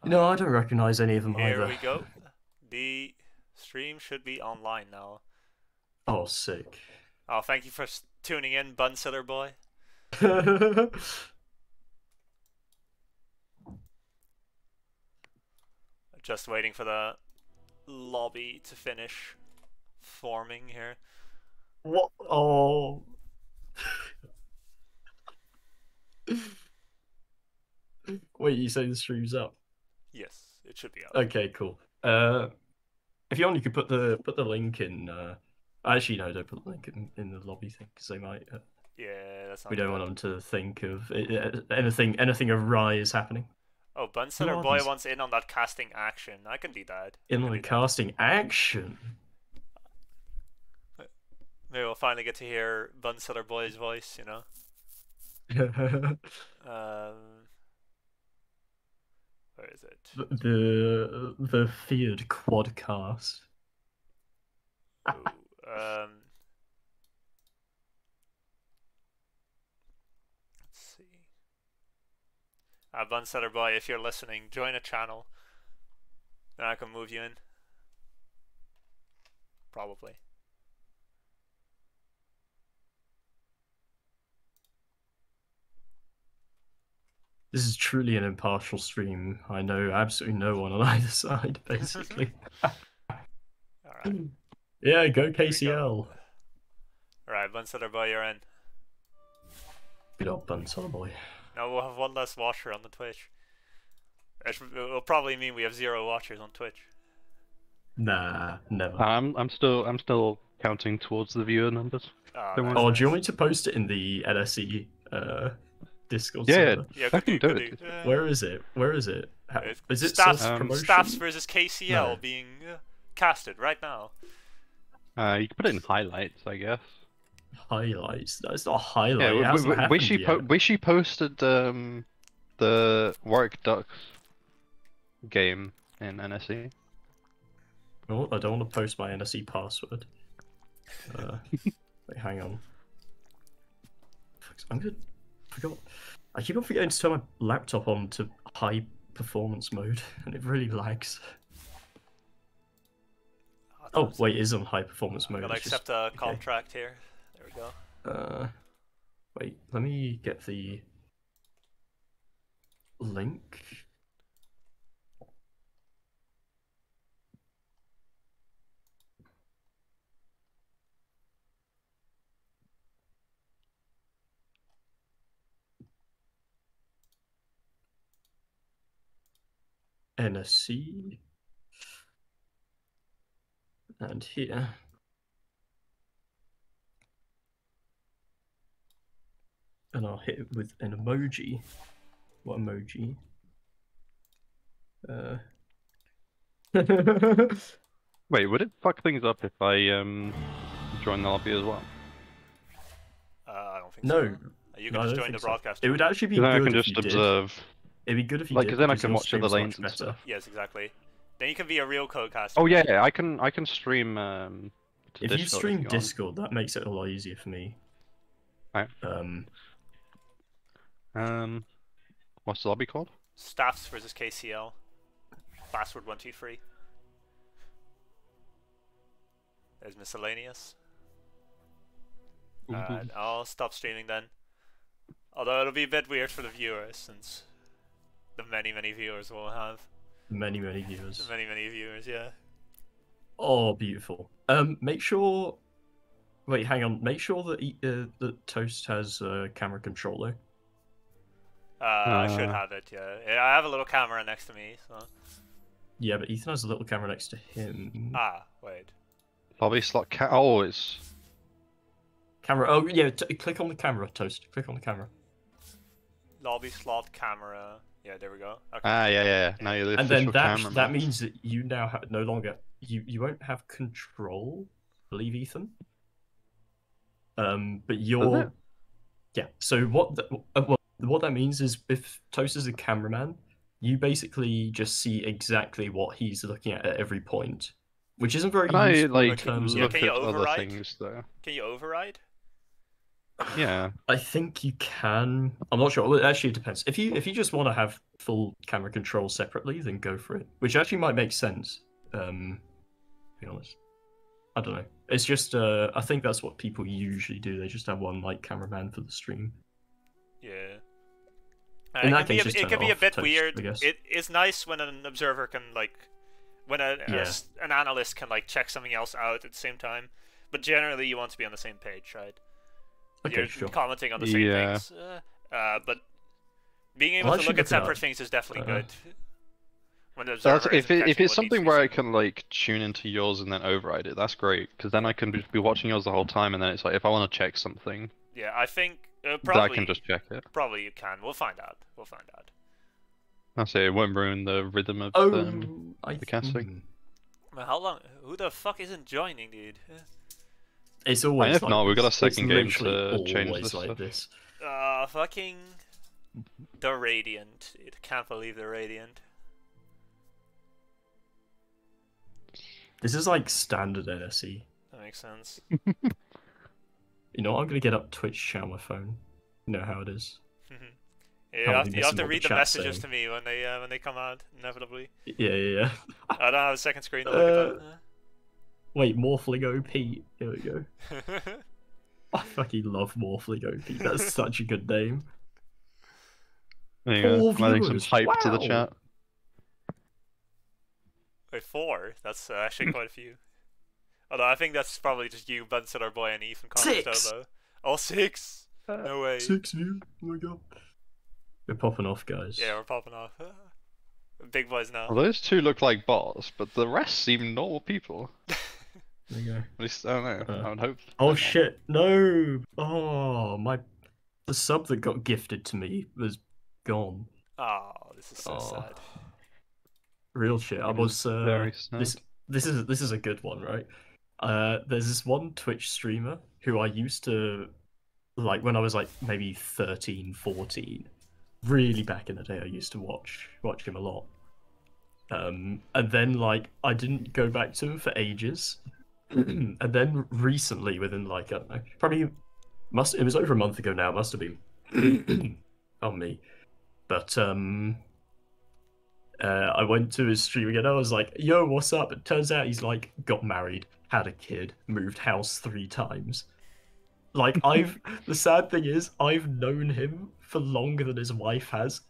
No, I don't recognize any of them Here either. we go. The stream should be online now. Oh, sick. Oh, thank you for tuning in, Bunsetter boy. Just waiting for the lobby to finish forming here. What? Oh. Wait, you say the stream's up? Yes, it should be up. Okay, cool. If you only could put the link in. Actually, no, don't put the link in the lobby thing because they might. Yeah, that's We not don't good. want them to think of anything awry is happening. Oh, Who Bunsetter are boy these? wants in on that casting action. I can do that. I In can the do that. casting action. Maybe we'll finally get to hear Bunsetter boy's voice, you know? the Um, where is it? the feared quadcast. Ooh, let's see. Bunsetter boy, if you're listening, join a channel. And I can move you in. Probably. This is truly an impartial stream. I know absolutely no one on either side, basically. Alright. Yeah, go Here we go. KCL. Alright, Bunsetter boy, you're in. Good old Bunsetter boy. Now we'll have one less watcher on the Twitch. It will probably mean we have 0 watchers on Twitch. Nah, never. I'm still counting towards the viewer numbers. Oh, Don't nice, worry. Oh, do you nice. want me to post it in the LSE Discord Yeah, server? Yeah, I can do could it. Where is it? Where is it? Is it Staffs, self-promotion? Staffs versus KCL No. being casted right now. You can put it in highlights, I guess. Highlights? That's not a highlight. It Yeah, hasn't happened yet. Wishy posted the Warwick Ducks game in NSE. Oh, I don't want to post my NSE password. Wait, hang on. I'm gonna. Forgot. I keep on forgetting to turn my laptop on to high performance mode, and it really lags. Oh wait, it is on high performance I'm mode. gonna it's accept just- a okay. contract here. There we go. Wait, let me get the link. NSC. And here. And I'll hit it with an emoji. What emoji? Wait, would it fuck things up if I join the lobby as well? I don't think No. so. You No, can I just don't join the think so. broadcast. It would actually be Then I good can if just you did. observe. It'd be good if you Like, did. 'cause then I because can your watch other stream's lanes much and better. stuff. Yes, exactly. Then you can be a real co-caster. Oh yeah, I can stream to If Discord you stream want. Discord, that makes it a lot easier for me. Right. What's the lobby called? Staffs versus KCL. Password 123. There's miscellaneous. And I'll stop streaming then. Although it'll be a bit weird for the viewers since the many viewers we'll have. Many viewers. Many viewers, yeah. Oh, beautiful. Make sure. Wait, hang on. Make sure that Toast has a camera controller. I should have it, yeah. I have a little camera next to me, so. Yeah, but Ethan has a little camera next to him. Ah, wait. Lobby slot oh, it's Camera. Oh, yeah. Click on the camera, Toast. Click on the camera. Lobby slot camera. Yeah, there we go. Okay. yeah. Now you're the And then official that cameraman. means that you now no longer you won't have control. I believe Ethan. But you're. Yeah. So what that means is if Toast is a cameraman, you basically just see exactly what he's looking at every point, which isn't very Can I useful in like terms Yeah, look of. can you at other override? things though? Can you override? Yeah. I think you can. I'm not sure. Well, actually, it depends. If you just want to have full camera control separately, then go for it. Which actually might make sense. To be honest, I don't know. It's just I think that's what people usually do. They just have one like cameraman for the stream. Yeah. In It that can be case, just it turn can it be a off, bit toast, weird. I guess. It is nice when an observer can like, when Yeah. an analyst can like check something else out at the same time. But generally, you want to be on the same page, right? Okay, You're sure. commenting on the same Yeah. things. But being able I'll to actually look at look it up. separate things is definitely good. When the That's, observer isn't if catching it's what needs to something be where I seen. can like tune into yours and then override it, that's great. Because then I can just be watching yours the whole time, and then it's like if I want to check something, Yeah, I think I probably can just check it. probably you can. We'll find out. We'll find out. That's it. It won't ruin the rhythm of the casting. Well, how long? Who the fuck isn't joining, dude? It's always if like not, we've got a this. second It's game literally to change always this like stuff. this. Fucking the Radiant. Dude, can't believe the Radiant. This is like standard NSE. That makes sense. You know what? I'm gonna get up Twitch chat on my phone. You know how it is. You Can't have, really you have listen to what read the the chat's messages saying. to me when they come out inevitably. Yeah. I don't have a second screen to look at Wait, Morphling OP. Here we go. that. I fucking love Morphling OP. That's such a good name. There you go. 4 I'm adding some viewers. hype to the Wow. chat. Wait, 4? That's actually quite a few. Although I think that's probably just you, Bunsen, our boy, and Ethan Connors, 6. though. Oh, 6? No way. 6 views. Oh my god. We're popping off, guys. Yeah, we're popping off. Big boys now. Well, those two look like bots, but the rest seem normal people. There you go. At least I don't know. I would hope. Oh they're shit! No. Oh the sub that got gifted to me was gone. Oh, this is so sad. Real shit. I was very sad. this is a good one, right? There's this one Twitch streamer who I used to like when I was like maybe 13, 14. Really back in the day I used to watch him a lot. And then like I didn't go back to him for ages. And then recently, within like I don't know, probably it was over a month ago now, it must have been on me. But I went to his stream again. I was like, "Yo, what's up?" It turns out he's like got married, had a kid, moved house 3 times. Like the sad thing is, I've known him for longer than his wife has.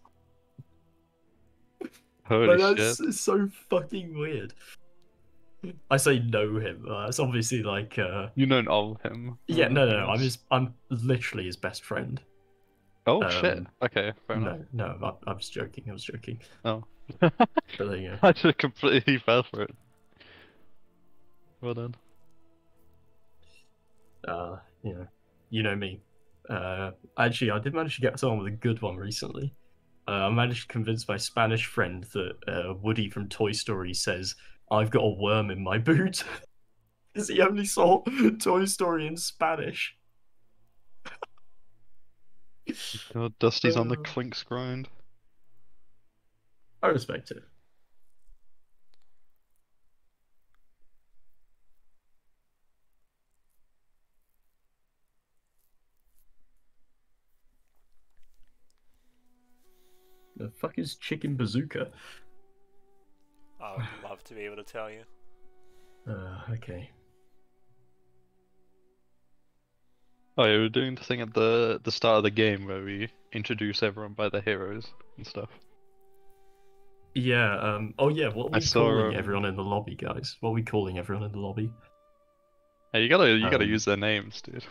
Holy Like, shit. it's so fucking weird. I say know him. It's obviously like You know of him. yeah, no. Yes. I'm literally his best friend. Oh shit. Okay, fair enough. No, I was joking. I was joking. Oh. But there you go. I just completely fell for it. Well done. You know me. Actually, I did manage to get someone with a good one recently. I managed to convince my Spanish friend that Woody from Toy Story says, "I've got a worm in my boot," because he only saw Toy Story in Spanish. God, Dusty's on the Oh. Clinks grind. I respect it. The fuck is Chicken Bazooka? I would love to be able to tell you. Okay. Oh yeah, we're doing the thing at the start of the game where we introduce everyone by their heroes and stuff. Yeah, oh yeah, what are I we saw, calling everyone in the lobby, guys? What are we calling everyone in the lobby? Hey, you gotta Um, use their names, dude.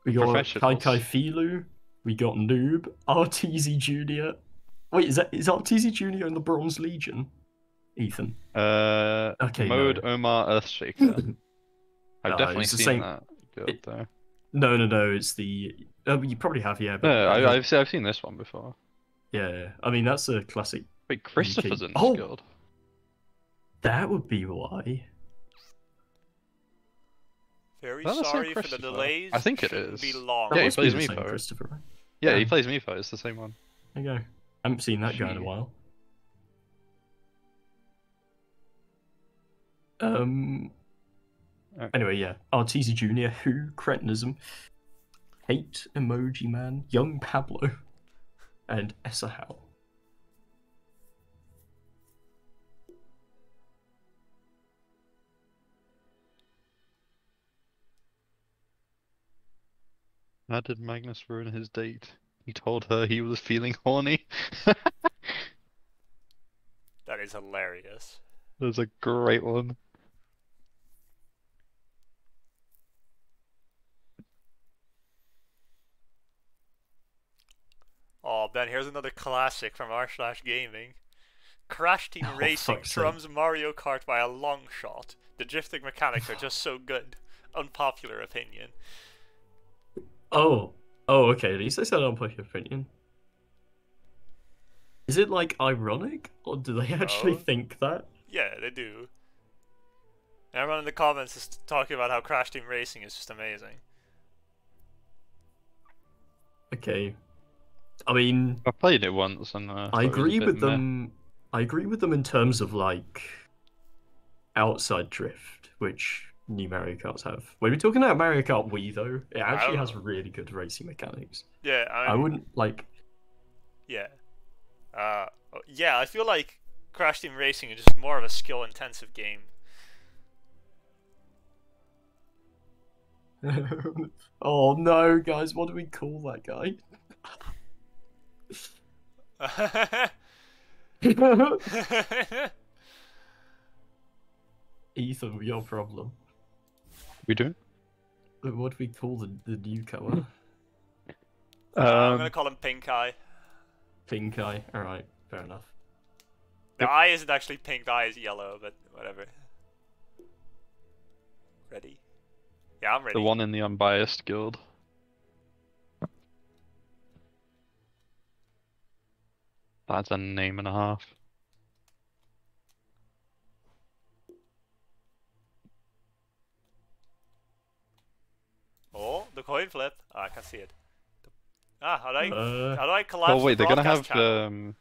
We got Kai Professionals. Kai Filu, we got Noob, RTZ Junior. Wait, is RTZ Junior in the Bronze Legion? Ethan. Okay, Mode no. Omar Earthshaker. I've No, definitely it's the seen same- that guild though. No, it's the you probably have, yeah, but No, I've seen this one before. yeah. I mean that's a classic. Wait, Christopher's in this Oh! guild. That would be why. Very Is that the same sorry for the Christopher? delays. I think it Shouldn't is. Be long. That Yeah, he must be plays the me same for it. Christopher, right? Yeah, Yeah. he plays Mifo. It's the same one. There you go. I haven't seen that guy in a Shit. while. Alright. Anyway, yeah. RTZ Junior, who cretinism. Hate Emoji Man, Young Pablo, and Esahal. How did Magnus ruin his date? He told her he was feeling horny. That is hilarious. That's a great one. Oh, Ben, here's another classic from r/gaming. Crash Team Oh, Racing fuck's trumps Mario Kart by a long shot. The drifting mechanics are just so good. Unpopular opinion. Oh, okay. At least I said unpopular opinion. Is it like ironic, or do they actually No. think that? Yeah, they do. Everyone in the comments is talking about how Crash Team Racing is just amazing. Okay. I mean, I played it once and I thought it was a agree bit with meh. them. I agree with them in terms of like outside drift, which new Mario Karts have. When we're talking about Mario Kart Wii, though, it actually has know. really good racing mechanics. Yeah, I wouldn't like. Yeah. Yeah, I feel like Crash Team Racing is just more of a skill-intensive game. Oh no, guys! What do we call that guy? Ethan, your problem. We doing? What do we call the newcomer? I'm gonna call him Pink Eye. Pink Eye. All right, fair enough. The eye isn't actually pink, the eye is yellow, but whatever. Ready? Yeah, I'm ready. The one in the unbiased guild. That's a name and a half. Oh, the coin flip. Oh, I can see it. How do I collapse Oh wait, the they're gonna broadcast have channel?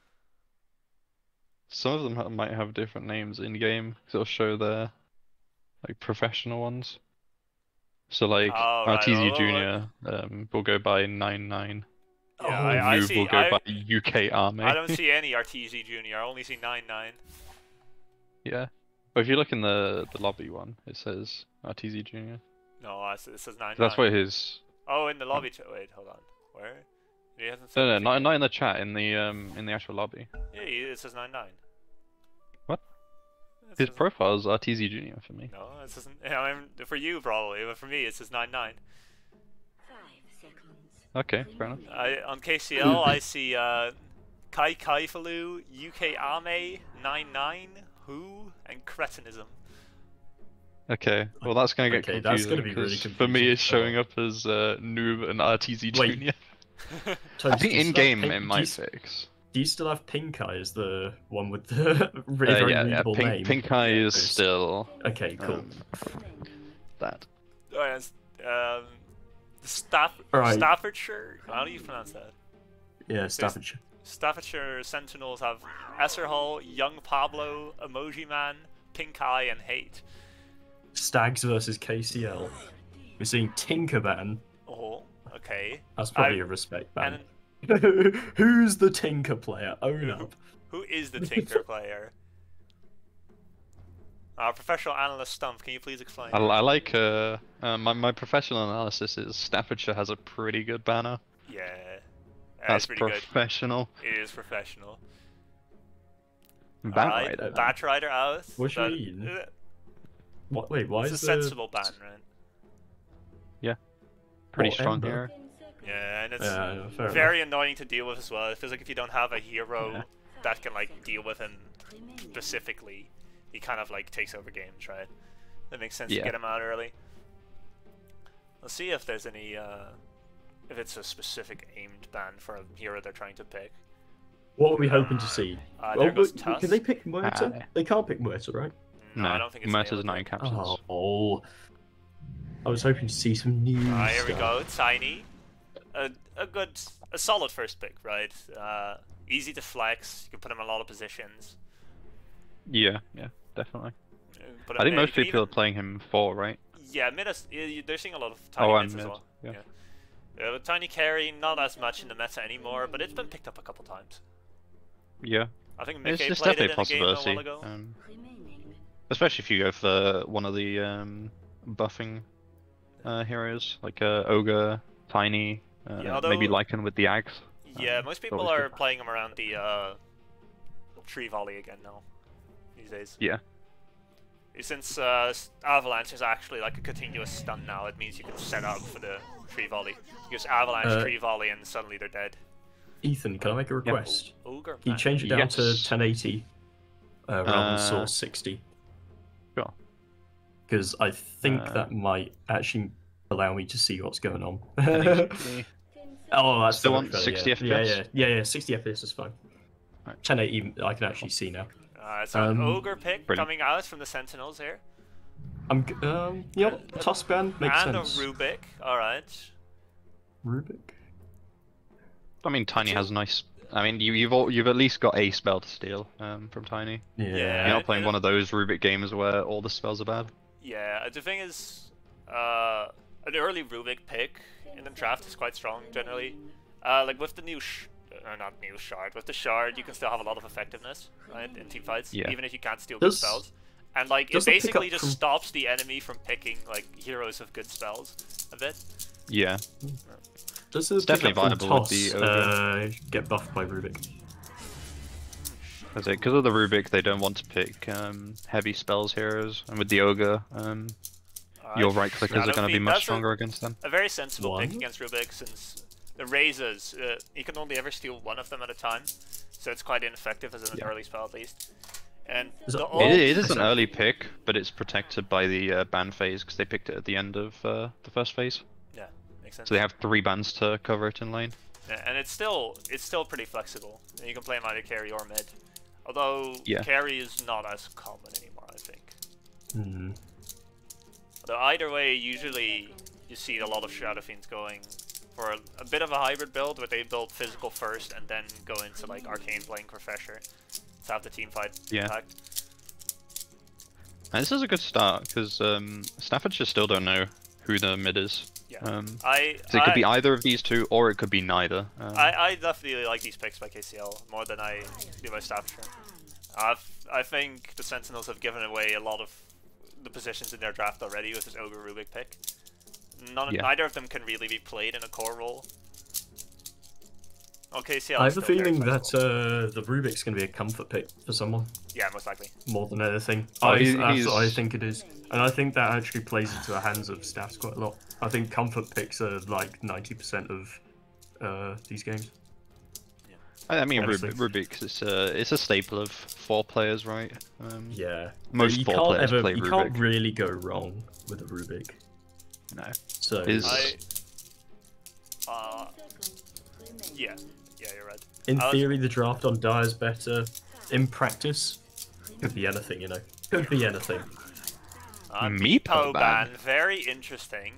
some of them might have different names in game. So it'll show their like professional ones. So like Oh, right. Arteezy Oh, Junior will go by 99. Yeah, Oh, I Noob see. will go by UK Army. I don't see any Arteezy Junior. I only see 99. Yeah. But if you look in the lobby one, it says Arteezy Junior. No, it says 99. That's where his. Oh, in the lobby. Wait, hold on. Where? He hasn't said No, anything not yet. not in the chat. In the actual lobby. Yeah, it says 99. What? It His says- profile is Arteezy Junior for me. No, it says. I mean, for you probably, but for me it says 99. 5 seconds. Okay, fair enough. On KCL I see Kai Kaifalu, UK Ame, 99, Who, and Cretinism. Okay, well that's gonna get Okay, that's confusing gonna be really 'cause for me confusing. it's showing up as Noob and Arteezy Wait. Junior. I Toast, think do you in still have game Pink- it do you might s- fix. Do you still have Pink Eye as the one with the very Yeah, readable name? Pink Eye is Toast. still Okay, cool. that. Oh, yes. Alright. Staffordshire? How do you pronounce that? Yeah, Staffordshire. Staffordshire Sentinels have Esserhall, Young Pablo, Emoji Man, Pink Eye, and Hate. Stags versus KCL. We're seeing Tinkerman. Oh, okay. That's probably I- a respect ban. And Who's the Tinker player? Own up. who is the Tinker player? Our professional analyst Stump, can you please explain? I like my professional analysis is Staffordshire has a pretty good banner. Yeah. That's It's pretty good. professional. It is professional. Batrider. Alright, Batrider out. What you That- mean? What? Wait, why It's a is the sensible ban, right? Pretty Oh, strong Ember. here. 10 seconds. Yeah, and it's Yeah, fair very annoying to deal with as well. It feels like if you don't have a hero Yeah. that can like deal with him Remaining. specifically, he kind of like takes over games, right? That makes sense Yeah. to get him out early. Let's see if there's any if it's a specific aimed ban for a hero they're trying to pick. What are we hoping to see? There goes but Tusk. can they pick Muerta? Aye. They can't pick Muerta, right? No, I don't think it's Mercer's available. 9 capsules. Oh. I was hoping to see some new Here we stuff. go, Tiny. A solid first pick, right? Easy to flex. You can put him in a lot of positions. Yeah, definitely. Put him I think mid. most You can people are even- playing him 4, right? Yeah, mid. They're seeing a lot of tiny Oh, mids and as mid. well. Yeah. With Tiny Carry, not as much in the meta anymore, but it's been picked up a couple times. Yeah, I think it's Mickey it's played it definitely a in a game a possibility. while ago. Remaining. Especially if you go for one of the buffing heroes, like Ogre, Tiny, Yeah, maybe although- Lycan with the Axe. Yeah, most people always are good. playing him around the tree volley again now, these days. Yeah. Since Avalanche is actually like a continuous stun now, it means you can set up for the tree volley. You just Avalanche, tree volley, and suddenly they're dead. Ethan, can I make a request? Ogre. Can you change it down to Yes. 1080 rather than source 60? Sure. Because I think that might actually allow me to see what's going on. Uh, Oh, that's Still so want much better, 60 yeah. FPS? Yeah, 60 FPS is fine. Right. 1080 I can actually see now. So an Um, Ogre pick brilliant. coming out from the Sentinels here. Yep, Tuskban makes And sense. a Rubik, alright. Rubik? I mean, Tiny has nice. I mean, you've at least got a spell to steal from Tiny. Yeah. Yeah. You're not playing one of those Rubik games where all the spells are bad. Yeah, the thing is, an early Rubik pick in the draft is quite strong generally. Like with the new not new shard, with the shard you can still have a lot of effectiveness, right, in team fights, Yeah. even if you can't steal good Does- spells. And like it does the basically pickup just from- stops the enemy from picking like heroes of good spells a bit. Yeah. Does the It's definitely pickup from viable with Toss, the get buffed by Rubik? Because of the Rubik, they don't want to pick heavy spells heroes, and with the Ogre, your right clickers are going to be much stronger against them. A very sensible pick One. against Rubik, since the raises, you can only ever steal one of them at a time, so it's quite ineffective as an Yeah. early spell at least. And Is the that- ult, It is an early pick, but it's protected by the ban phase because they picked it at the end of the first phase. yeah, makes sense. So they have 3 bans to cover it in lane. Yeah, and it's still pretty flexible. You can play him either carry or mid. Although Yeah. carry is not as common anymore, I think. Hmm. Although either way, usually you see a lot of Shadow Fiends going for a bit of a hybrid build where they build physical first and then go into like Arcane playing Refresher to have the team fight Yeah. impact. And this is a good start because Staffordshire still don't know who the mid is. Yeah. So it could be either of these two, or it could be neither. I definitely like these picks by KCL more than I do by Staffordshire. I think the Sentinels have given away a lot of the positions in their draft already with this Ogre Rubik pick. Yeah. Neither of them can really be played in a core role. Well, KCL I is have a still very feeling that flexible. the Rubik's going to be a comfort pick for someone Yeah, most likely. more than anything. Oh, That's what I he's- think it is, and I think that actually plays into the hands of staffs quite a lot. I think comfort picks are like 90% of these games. I mean, honestly. Rubik's it's a staple of 4 players, right? Yeah, Most you 4 can't players ever, play you Rubik. can't really go wrong with a Rubik. No. So Is- Yeah, you're right. in I was- theory, the draft on Dire's better. In practice, could be anything, you know. Could be anything. Meepo ban. Very interesting.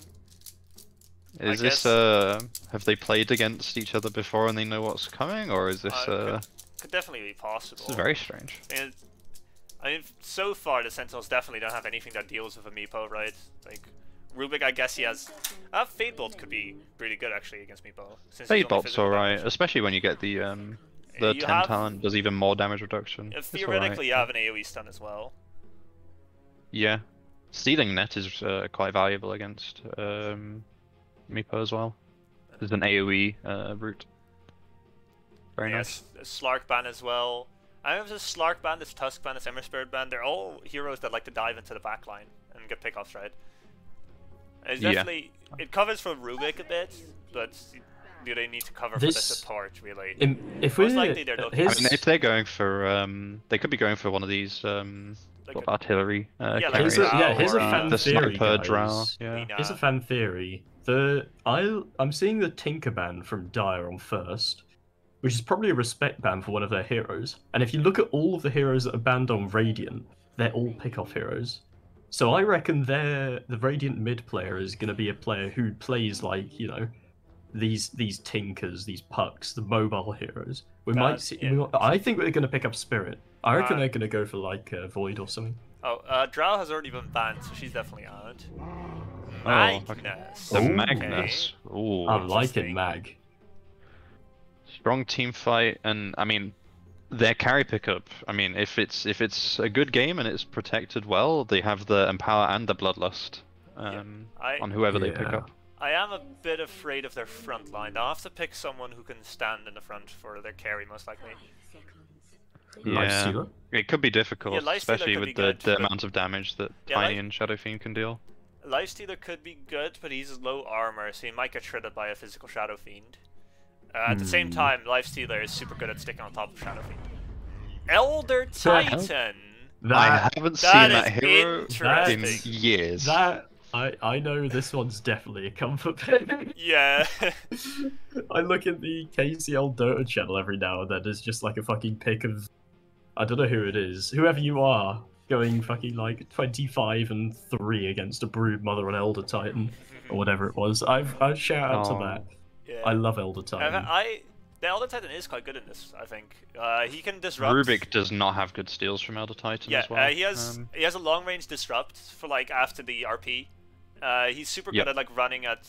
Is I this guess- have they played against each other before and they know what's coming, or is this Could definitely be possible. this is very strange? I mean, so far the Sentinels definitely don't have anything that deals with a Meepo, right? Like Rubik, I guess he has. Fade Bolt could be really good actually against Meepo. Since he's Fade only Bolt's physical alright, damage. especially when you get the You 10 have- talent does even more damage reduction. It's Theoretically, you alright. have an AoE stun as well. Yeah, stealing net is quite valuable against Meepo as well. There's an AoE route. Very nice. Yes, Slark ban as well. I have this Slark ban, this Tusk ban, this Ember Spirit ban. They're all heroes that like to dive into the backline and get pickoffs, right? It's Yeah. definitely it covers for Rubik a bit, but do they need to cover for the This- support really? If Most we're likely they're looking- I here's, mean, if they're going for, they could be going for one of these Like sort of a- artillery like carriers. here's a, yeah, here's a Drow or, fan the theory, sniper guys. drow. Yeah. Lina. Here's a fan theory. I'm seeing the Tinker ban from Dire on first, which is probably a respect ban for one of their heroes. And if you look at all of the heroes that are banned on Radiant, they're all pick-off heroes. So I reckon the Radiant mid player is going to be a player who plays like, you know, these Tinkers, these Pucks, the mobile heroes. We might see. yeah. I think we're going to pick up Spirit. I reckon Uh, they're going to go for like Void or something. Oh, Drow has already been banned, so she's definitely out. okay. Magnus. The Ooh. Magnus. Ooh. I'm liking interesting. Mag. Strong team fight, and I mean, their carry pickup. I mean, if it's a good game and it's protected well, they have the Empower and the Bloodlust I- on whoever they pick Yeah. up. I am a bit afraid of their front line. They'll have to pick someone who can stand in the front for their carry, most likely. 5 seconds. Yeah. Lifestealer? It could be difficult, Yeah, Lifestealer especially could with be the, good, the but- amount of damage that Yeah, Tiny and Shadow Fiend can deal. Lifestealer could be good, but he's low armor, so he might get shredded by a physical Shadow Fiend. At the same time, Lifestealer is super good at sticking on top of Shadow Fiend. Elder The hell? Titan! I That, haven't that seen is that hero in interesting. years. that I know this one's definitely a comfort pick. Yeah. I look at the KCL Dota channel every now and then. There's just like a fucking pick of, I don't know who it is, whoever you are, going fucking like 25-3 against a Brood Mother and Elder Titan or whatever it was. I shout out to Oh. that. Yeah. I love Elder Titan. The Elder Titan is quite good in this, I think. He can disrupt. Rubik does not have good steals from Elder Titan Yeah, as well. he has a long range disrupt for like after the RP. He's super Yep. good at like running at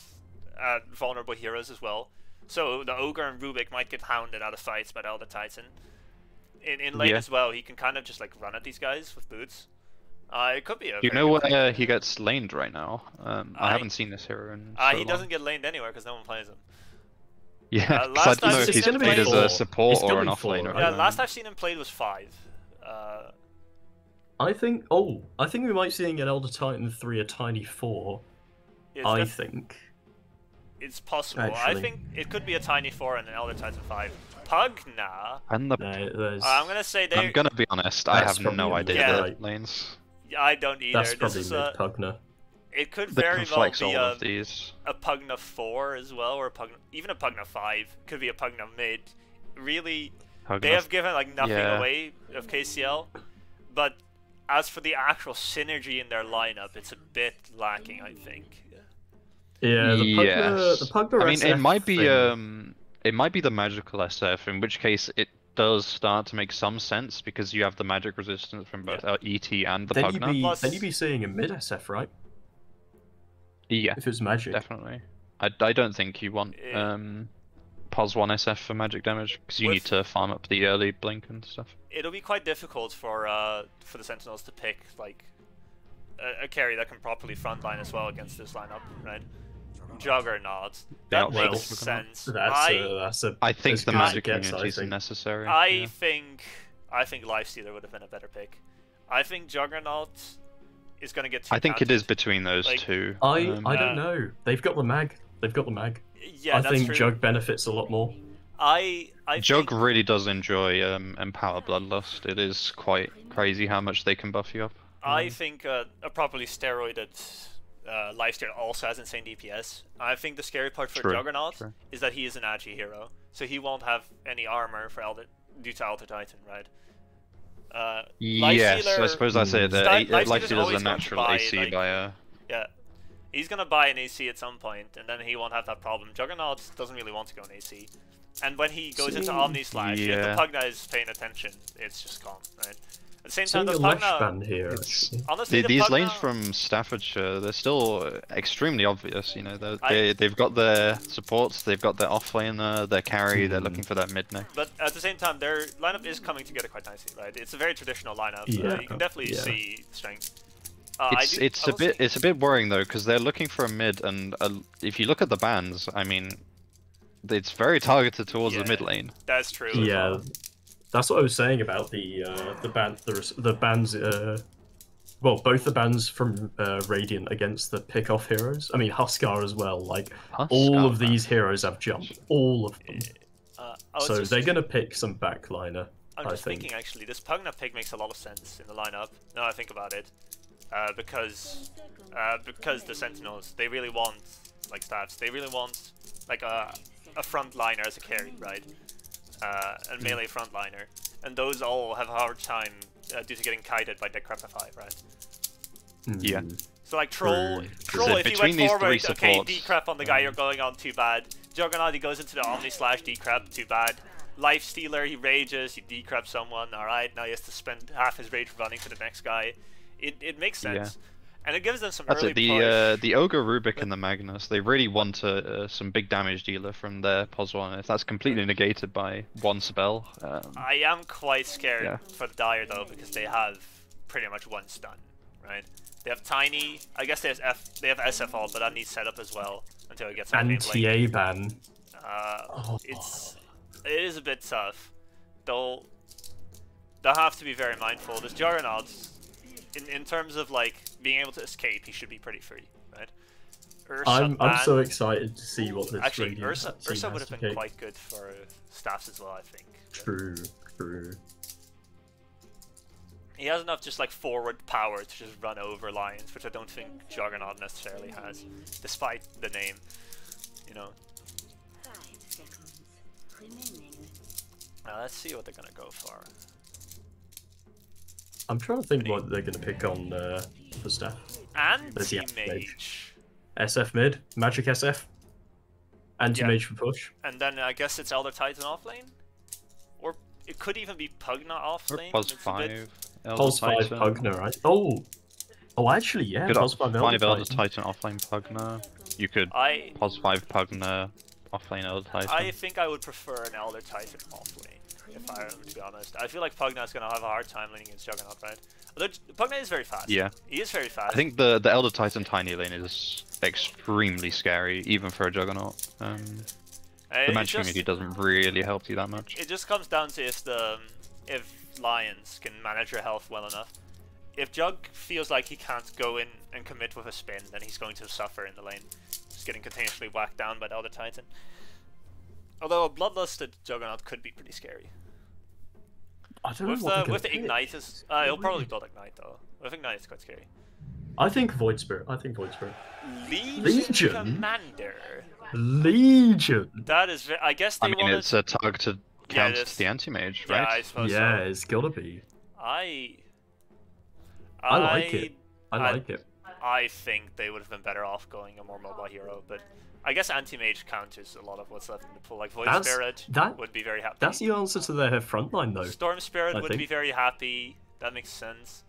vulnerable heroes as well. So the Ogre and Rubik might get hounded out of fights by the Elder Titan. In lane Yeah. as well, he can kind of just like run at these guys with boots. It could be a. Do you very know good thing. where he gets laned right now? I I- haven't seen this hero in so He long. doesn't get laned anywhere because no one plays him. Yeah, last because I don't time know if he's he's gonna played be as four. a support He's gonna or an be offlaner. four, at right? Yeah, the last moment. I've seen him played was 5. I think. Oh, I think we might see an Elder Titan 3 a Tiny 4. It's I def- think. It's possible. I Actually. think it could be a Tiny 4 and an Elder Titan 5. Pugna. And the There's. I'm gonna say they. I'm gonna be honest, I That's have no probably idea Yeah. the right. lanes. I don't either. That's This probably is mid Pugna. It could They very can well flex be all of these. a Pugna 4 as well, or even a Pugna 5. Could be a Pugna mid. Really, they have given like nothing Yeah. away of KCL, but as for the actual synergy in their lineup, it's a bit lacking, I think. Yeah, the Pugna. Yes. The Pugna I mean, it SF might be thing- it might be the magical SF, in which case it does start to make some sense because you have the magic resistance from both ET and the Then Pugna. Plus- then you'd be seeing a mid SF, right? Yeah, If it's magic. definitely. I don't think you want pos 1 SF for magic damage because you With- need to farm up the early blink and stuff. It'll be quite difficult for the Sentinels to pick like a carry that can properly frontline as well against this lineup, right? Juggernaut. That Yeah, makes well, sense. That's a. I think as the good as magic it gets, immunity I is think. necessary. I yeah. think Lifestealer would have been a better pick. I think Juggernaut is gonna get too I think it is counted. between those Like, two. I Uh, don't know. They've got the mag. They've got the mag. Yeah, I that's think true. Jug benefits a lot more. I Jug think, really does enjoy Empower Bloodlust. It is quite crazy how much they can buff you up. I think a properly steroided Lifestealer also has insane DPS. I think the scary part for True, Juggernaut true. is that he is an agi hero, so he won't have any armor for due to Elder Titan, right? Yes, I Lifestealer- suppose that's it. Lifestealer's Lifestealer's always a going to natural buy, AC like- by a... Yeah. He's gonna buy an AC at some point, and then he won't have that problem. Juggernaut doesn't really want to go in AC. And when he goes into Omni Slash, if yeah. the Pugna is paying attention, it's just calm, right? At the same time, Seeing the a Lesh Pugna... band here. It's- Honestly, the These Pugna... lanes from Staffordshire, they're still extremely obvious. You know, I- they've got their supports, they've got their offlaner, their carry. They're looking for that mid neck. But at the same time, their lineup is coming together quite nicely, right? It's a very traditional lineup. Yeah, You can definitely yeah. see strength. It's a bit worrying though, because they're looking for a mid, and if you look at the bans, I mean, it's very targeted towards the Yeah. mid lane. That's true. as Yeah, well. that's what I was saying about the bands. Well, both the bands from Radiant against the pick-off heroes. I mean, Huskar as well. Like all of these heroes have jump, all of them. I was So just- they're gonna pick some backliner. I'm I just think. thinking actually, this Pugna pick makes a lot of sense in the lineup. Now I think about it, because the Sentinels, they really want like stats. They really want like a frontliner as a carry, right? And melee frontliner, and those all have a hard time due to getting kited by Decrepify, right? Yeah. So like Troll, True. Troll, if he between went these forward, three okay, supports, decrep on the guy you're going on, too bad. Juggernaut, he goes into the Omni Slash, decrep, too bad. Lifestealer, he rages, he decreps someone, alright, now he has to spend half his rage running to the next guy. It makes sense. And it gives them some That's early it. push. The Ogre Rubik and the Magnus, they really want some big damage dealer from their Pos1. If that's completely negated by one spell, I am quite scared Yeah. for the Dire though, because they have pretty much one stun, right? They have Tiny. I guess they have SF all, but that needs setup as well until it gets on And Blink. TA ban. It is a bit tough. They'll have to be very mindful. This Juggernaut, in terms of like being able to escape, he should be pretty free, right? Ursa I'm ban. so excited to see what this Actually, radio Ursa team would has have to been pick. quite good for staffs as well, I think. True, true. He has enough just like forward power to just run over lions, which I don't think Juggernaut necessarily has, despite the name, you know. 5 seconds remaining. Now let's see what they're gonna go for. I'm trying to think what they're going to pick on for staff. There's the Anti-Mage. SF mid, Magic SF, Anti-Mage for push. And then I guess it's Elder Titan offlane? Or it could even be Pugna or offlane. Pos It's a bit- 5, Elder Pulse 5 Titan. Pugna, right? Oh, actually, yeah, Could Pulse 5 Elder Elder Titan. Titan offlane Pugna. You could I Pos 5 Pugna offlane Elder Titan. I think I would prefer an Elder Titan offlane, if I am to be honest. I feel like Pugna is gonna have a hard time laning against Juggernaut, right? Although Pugna is very fast. Yeah. He is very fast. I think the Elder Titan tiny lane is extremely scary, even for a Juggernaut. The it match just, community doesn't really help you that much. it just comes down to if Lions can manage your health well enough. If Jug feels like he can't go in and commit with a spin, then he's going to suffer in the lane. Just getting continuously whacked down by the Elder Titan. Although a Bloodlusted Juggernaut could be pretty scary. I don't know what they're With the gonna pick. Ignite is... he'll probably build Ignite though. With Ignite it's quite scary. I think Void Spirit. Legion, Legion? Commander. Legion! That is... I guess they I mean, wanted... it's a targeted Yeah, count it is. to the anti-mage, Yeah, right? I suppose Yeah, so. it's gotta be. I like it. I like it. I think they would have been better off going a more mobile hero, but I guess anti-mage counters a lot of what's left in the pool. Like Void That's- Spirit that- would be very happy. That's the answer to their frontline, though. Storm Spirit I would think. be very happy. That makes sense.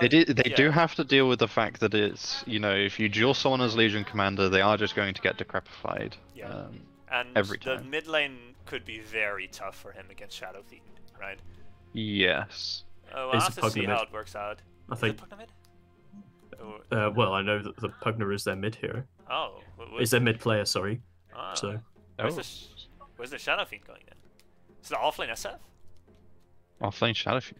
They do yeah. have to deal with the fact that it's, you know, if you duel someone as Legion Commander, they are just going to get decrepified. Yeah. And every the time. mid lane could be very tough for him against Shadow Fiend, right? Yes. Oh, we'll Is have it to see Pugna how mid? it works out. I Is think. it Pugna mid? Oh, Well, I know that the Pugna is their mid hero. Is their mid player, sorry. ah. So Where's, Oh. where's the Shadow Fiend going then? Is it offlane SF? Offlane Shadowfiend.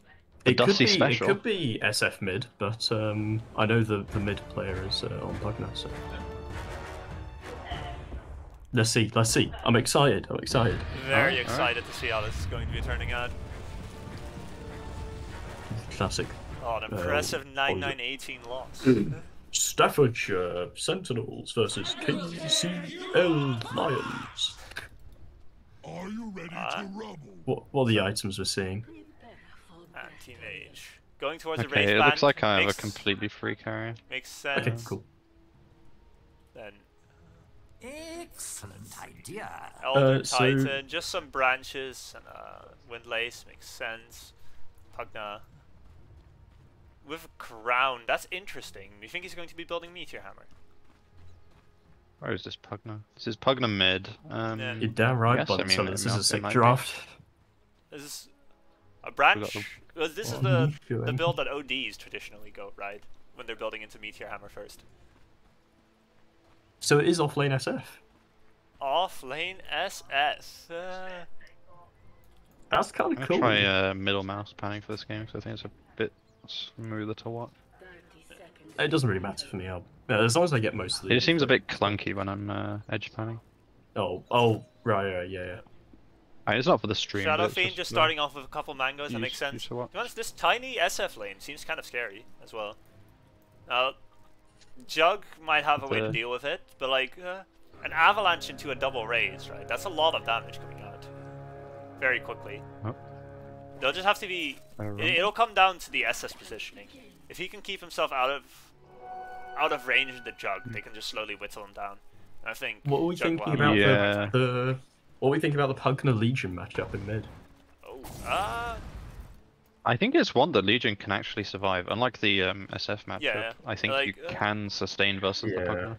it could Dusty be special. it could be SF mid, but I know the mid player is on Pugna. So let's see. I'm excited. Very Alright. excited to see how this is going to be turning out. Classic. Oh, an impressive 9-9-18 loss. Staffordshire Sentinels versus KCL Lions. Are you ready to rumble? What are the items we're seeing? Prepare for Anti-mage. Going towards the Okay, Wraith it looks Band like I have a makes- completely free carry. Makes sense. Okay, cool. Then Excellent idea. Elder so- Titan, just some branches and Windlace makes sense. Pugna. With a crown, that's interesting. Do you think he's going to be building Meteor Hammer? Where is this Pugna? This is Pugna mid. Yeah. You're damn right, Yes, but I mean, this is a it sick might be. draft. This is a branch. the- Well, this is Oh, the Meteor build that ODs traditionally go, right? When they're building into Meteor Hammer first. So it is offlane SF. Off lane SS. That's kind I'm of gonna cool. try middle mouse panning for this game because I think it's a bit smoother to watch. 30 seconds. It doesn't really matter for me. As long as I get most of the. It seems a bit clunky when I'm edge panning. Oh, right, yeah. It's not for the stream. but Shadow it's Fiend just the- starting off with a couple mangoes, that use- makes sense. use To to watch. be honest, this tiny SF lane seems kind of scary as well. Now, Jug might have a way to The- deal with it, but like an avalanche into a double raise, right? That's a lot of damage coming out very quickly. Oh. They'll just have to be. Run. It'll come down to the SS positioning. If he can keep himself out of range of the Jug, they can just slowly whittle him down. And I think. What were we Jug will thinking have- about Yeah. the? What were we thinking about the Pugna Legion matchup in mid? Oh, I think it's one that Legion can actually survive. Unlike the SF matchup, Yeah, I think like, you can sustain versus the Yeah. Pugna.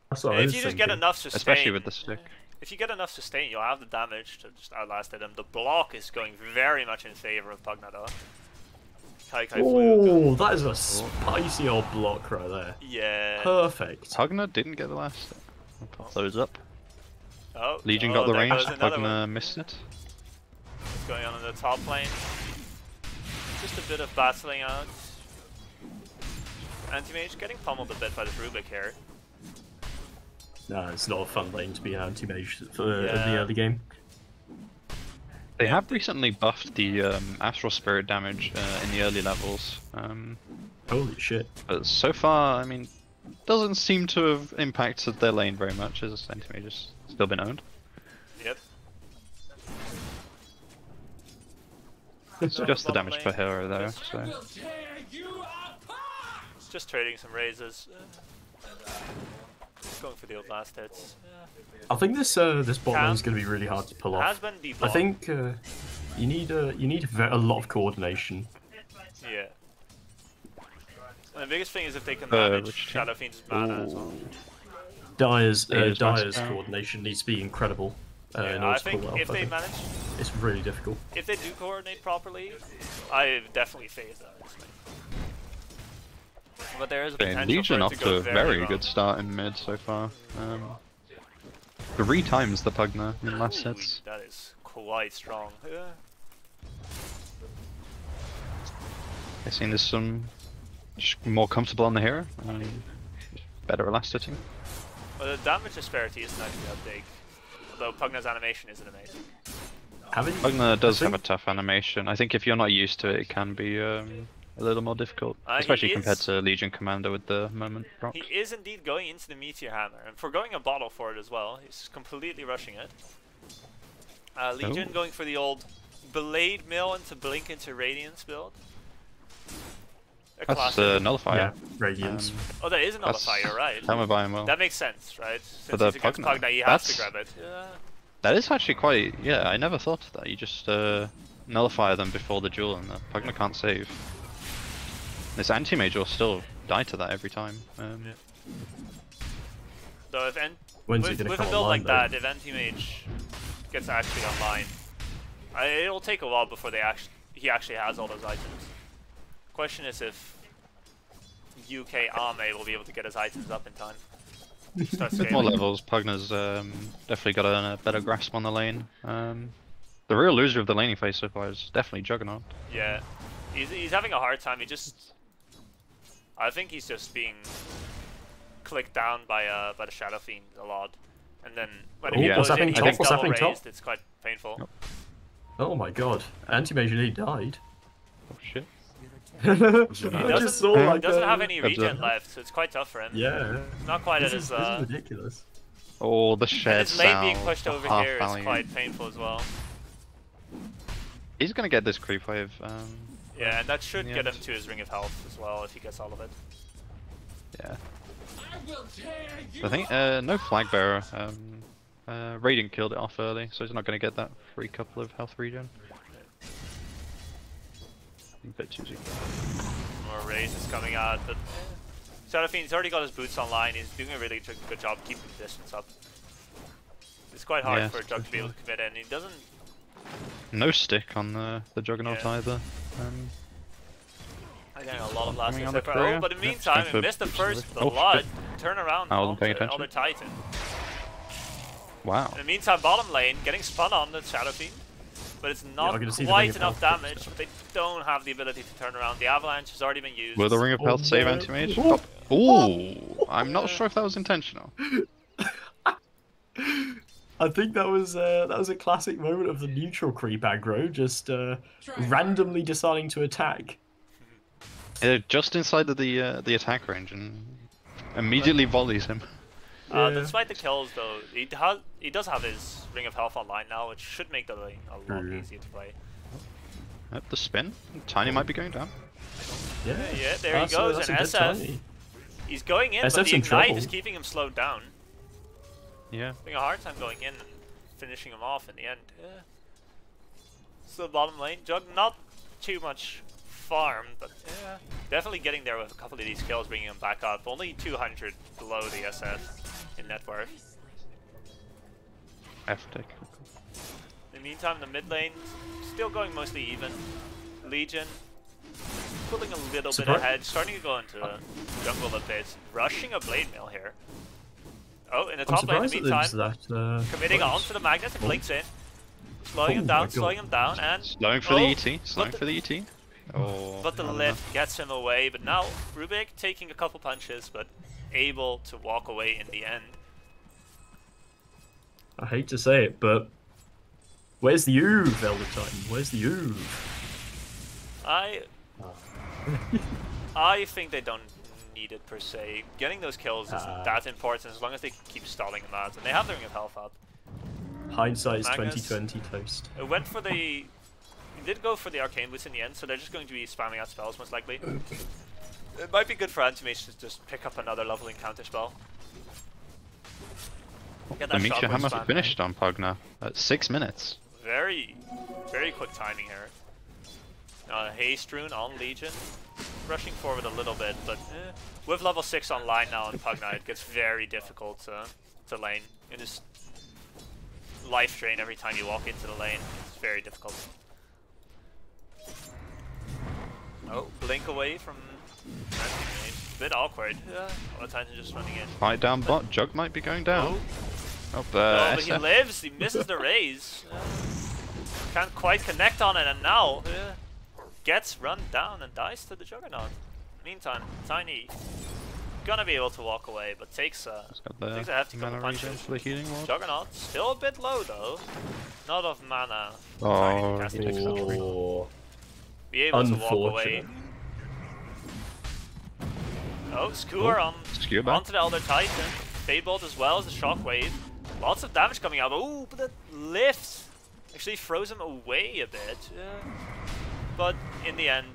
That's what I If was you just get thinking. enough sustain, Especially with the stick. If you get enough sustain, you'll have the damage to just outlast them. The block is going very much in favor of Pugna though. Kai Kai Fluke. Oh, that is a spicy old block right there. Yeah. Perfect. Pugna didn't get the last stick. I'll pop those up. Oh, Legion oh, got the there range, goes another one. Pugna missed it. What's going on in the top lane? Just a bit of battling out. Anti-mage getting pummeled a bit by the Rubik here. No, it's not a fun lane to be an anti-mage for Yeah. the early game. They have recently buffed the Astral Spirit damage in the early levels. Holy shit. But so far, I mean, doesn't seem to have impacted their lane very much, as anti-mage has still been owned. Yep. It's just the damage per hero though, so... Just trading some raises. Going for the old last hits. I think this this bot Cam lane's going to be really hard to pull Has off. been deblocked. I think you need a lot of coordination. Yeah. And the biggest thing is if they can which manage team? Shadow Fiend's mana as well. Dyer's Dyer's coordination needs to be incredible in Yeah, order I to pull think it off. if I they think. manage, It's really difficult. if they do coordinate properly, I definitely faith that. But there is a Okay, potential Legion for it off to to go a very wrong. good start in mid so far. 3 times the Pugna in last Ooh, sets. that is quite strong. Yeah. Guessing there's some just more comfortable on the hero. Better elasticity. But the damage disparity isn't actually that big. Although Pugna's animation isn't amazing. Pugna does I have a think- tough animation. I think if you're not used to it, it can be a little more difficult. He Especially compared is- to Legion Commander with the moment proc. He is indeed going into the Meteor Hammer, and for going a bottle for it as well, he's completely rushing it. Legion Oh. going for the old Blade Mill into Blink into Radiance build. A That's classic. Nullifier. Yeah, Radiance. Oh, that is a That's Nullifier, right? Tell me by him well. That makes sense, right? Since the he's against Pugna. Pugna, he has to That's- grab it. Yeah. That is actually quite... Yeah, I never thought of that. You just nullify them before the duel and the Pugna can't save. This anti-mage will still die to that every time. So if When's it with, gonna with come a build online, like though? that, if Anti-Mage gets actually online, it'll take a while before he actually has all those items. Question is if UK Ame will be able to get his items up in time. Start With more scaling. levels, Pugna's definitely got a better grasp on the lane. The real loser of the laning phase so far is definitely Juggernaut. Yeah, he's having a hard time. I think he's just being clicked down by the Shadow Fiend a lot, and then when Oh, he yeah. goes what's in, happening he top? gets What's double happening top? raised. It's quite painful. Oh my god, anti-mage nearly died. Oh shit. He I doesn't, just saw he like doesn't a- have any regen Observe. left, so it's quite tough for him. Yeah, It's not quite at this his. is ridiculous. Oh, the And shared his lane being sound, pushed the over half here is value. quite painful as well. He's gonna get this creep wave. Yeah, and that should in the get him end. to his ring of health as well if he gets all of it. Yeah. I think no flag bearer. Radiant killed it off early, so he's not gonna get that free couple of health regen. A bit too soon. More raise is coming out, but Shadow Fiend's already got his boots online. He's doing a really good job keeping the distance up. It's quite hard Yeah, for Jug to be able to commit, and he doesn't. No stick on the Juggernaut Yeah. either. I'm getting a lot of last Coming hits on the there. courier. Oh, but in the Yeah, meantime, trying he to missed the push first the way. Oh, blood. shit. Turn around I wasn't paying onto attention. other Titan. Wow. In the meantime, bottom lane getting spun on the Shadow Fiend, but it's not I'm gonna see the quite Ring of enough Health damage. fixed up. They don't have the ability to turn around. The Avalanche has already been used. Will the Ring of Health save no. anti-mage? Oh. Ooh, I'm not sure if that was intentional. I think that was a classic moment of the neutral creep aggro, just randomly deciding to attack. Just inside of the attack range and immediately volleys him. Yeah. Despite the kills, though, he does have his Ring of Health online now, which should make the lane a lot True. easier to play. The spin. Tiny might be going down. Yeah, Yeah, there he That's goes, that's and a good SF. tiny. He's going in, but SF's the in Ignite trouble. is keeping him slowed down. Yeah. Having a hard time going in and finishing him off in the end. Yeah. Still bottom lane. Jug not too much farm, but yeah, definitely getting there with a couple of these kills, bringing him back up. Only 200 below the SF in net worth. Heftig. In the meantime, the mid lane still going mostly even. Legion pulling a little bit ahead, starting to go into jungle a bit, rushing a blade mill here. Oh, in the top lane, in the meantime, committing on to the magnet, it blinks in. Slowing him down, and... Slowing for the ET, slowing for the ET. Oh, but the lift gets him away, but now Rubik taking a couple punches, but able to walk away in the end. I hate to say it, but where's the Uve, Velvet Titan? Where's the Uve? I think they don't need it per se. Getting those kills isn't that important as long as they keep stalling them out, and they have their Ring of Health up. Hindsight is Magnus, 2020 toast. It went for the... He did go for the Arcane Boots in the end, so they're just going to be spamming out spells most likely. It might be good for Anti-Mage to just pick up another leveling counter spell. The Meteor Hammer finished on Pugna at 6 minutes. Very, very quick timing here. Haste Rune on Legion. Rushing forward a little bit, but with level 6 online now on Pugna, it gets very difficult to lane. It is life drain every time you walk into the lane. It's very difficult. Oh, blink away from Anti-Mage. Bit awkward. All the Titan just running in. Fight down bot. Jug might be going down. Oh, but he lives. He misses the raise. Can't quite connect on it, and now gets run down and dies to the Juggernaut. Meantime, Tiny gonna be able to walk away, but takes a hefty couple punches. For the healing ward. Juggernaut still a bit low though. Not of mana. Oh, Tiny he takes that tree. be able to walk away. Oh, Skewer on onto the Elder Titan. Fadebolt as well as the Shockwave. Lots of damage coming out. Oh, but the lift actually froze him away a bit. But in the end,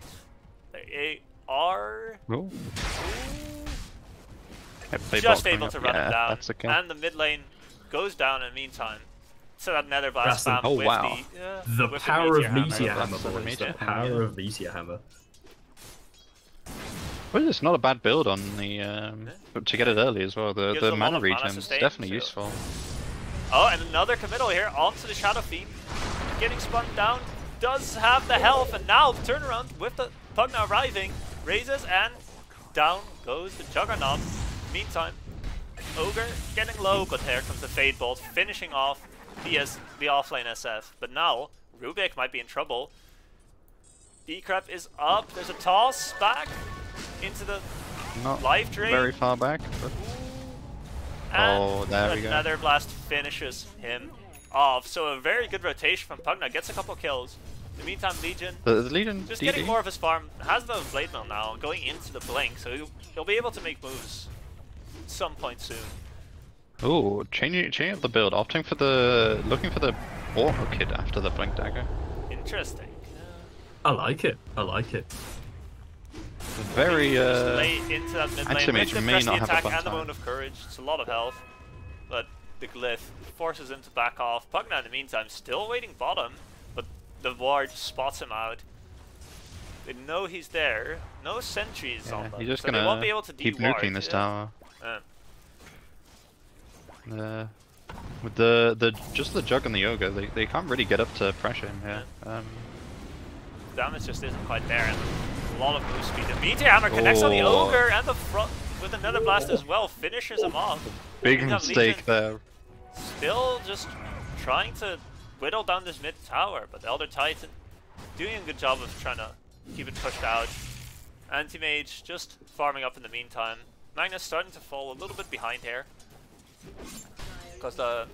they are just able to run him down. And the mid lane goes down in the meantime. So that Nether Blast spam with the power of Meteor Hammer, boys. The power of Meteor Hammer. Well, it's not a bad build on the to get it early as well. The mana regen is definitely useful. Oh, and another committal here onto the Shadow Fiend. Getting spun down. Does have the health, and now the turnaround with the Pugna arriving. Raises, and down goes the Juggernaut. Meantime, Ogre getting low, but here comes the Fadebolt, finishing off the offlane SF. But now, Rubik might be in trouble. Decrep is up. There's a toss back into the life drain. Very far back. But... And there we go. Nether Blast finishes him off. So a very good rotation from Pugna. Gets a couple kills. In the meantime, Legion, the Legion just getting more of his farm. Has the Blade Mill now, going into the Blink, so he'll be able to make moves at some point soon. Oh, changing up the build, looking for the Auto Kid after the Blink Dagger. Interesting. I like it. I like it. Very late into that mid lane with the may not have attack a fun and the time. Wound of Courage. It's a lot of health, but the Glyph forces him to back off. Pugna in the meantime still waiting bottom, but the ward spots him out. They know he's there. No sentries on them, he's just so gonna they won't be able to keep de-ward. nuking this tower. With the just the Jug and the Ogre, they can't really get up to pressure him here. Damage just isn't quite there, and a lot of move speed. The Meteor Hammer connects on the Ogre and the front with another blast as well, finishes him off. Big mistake there. Still just trying to whittle down this mid tower, but the Elder Titan doing a good job of trying to keep it pushed out. Anti-Mage just farming up in the meantime. Magnus starting to fall a little bit behind here, because the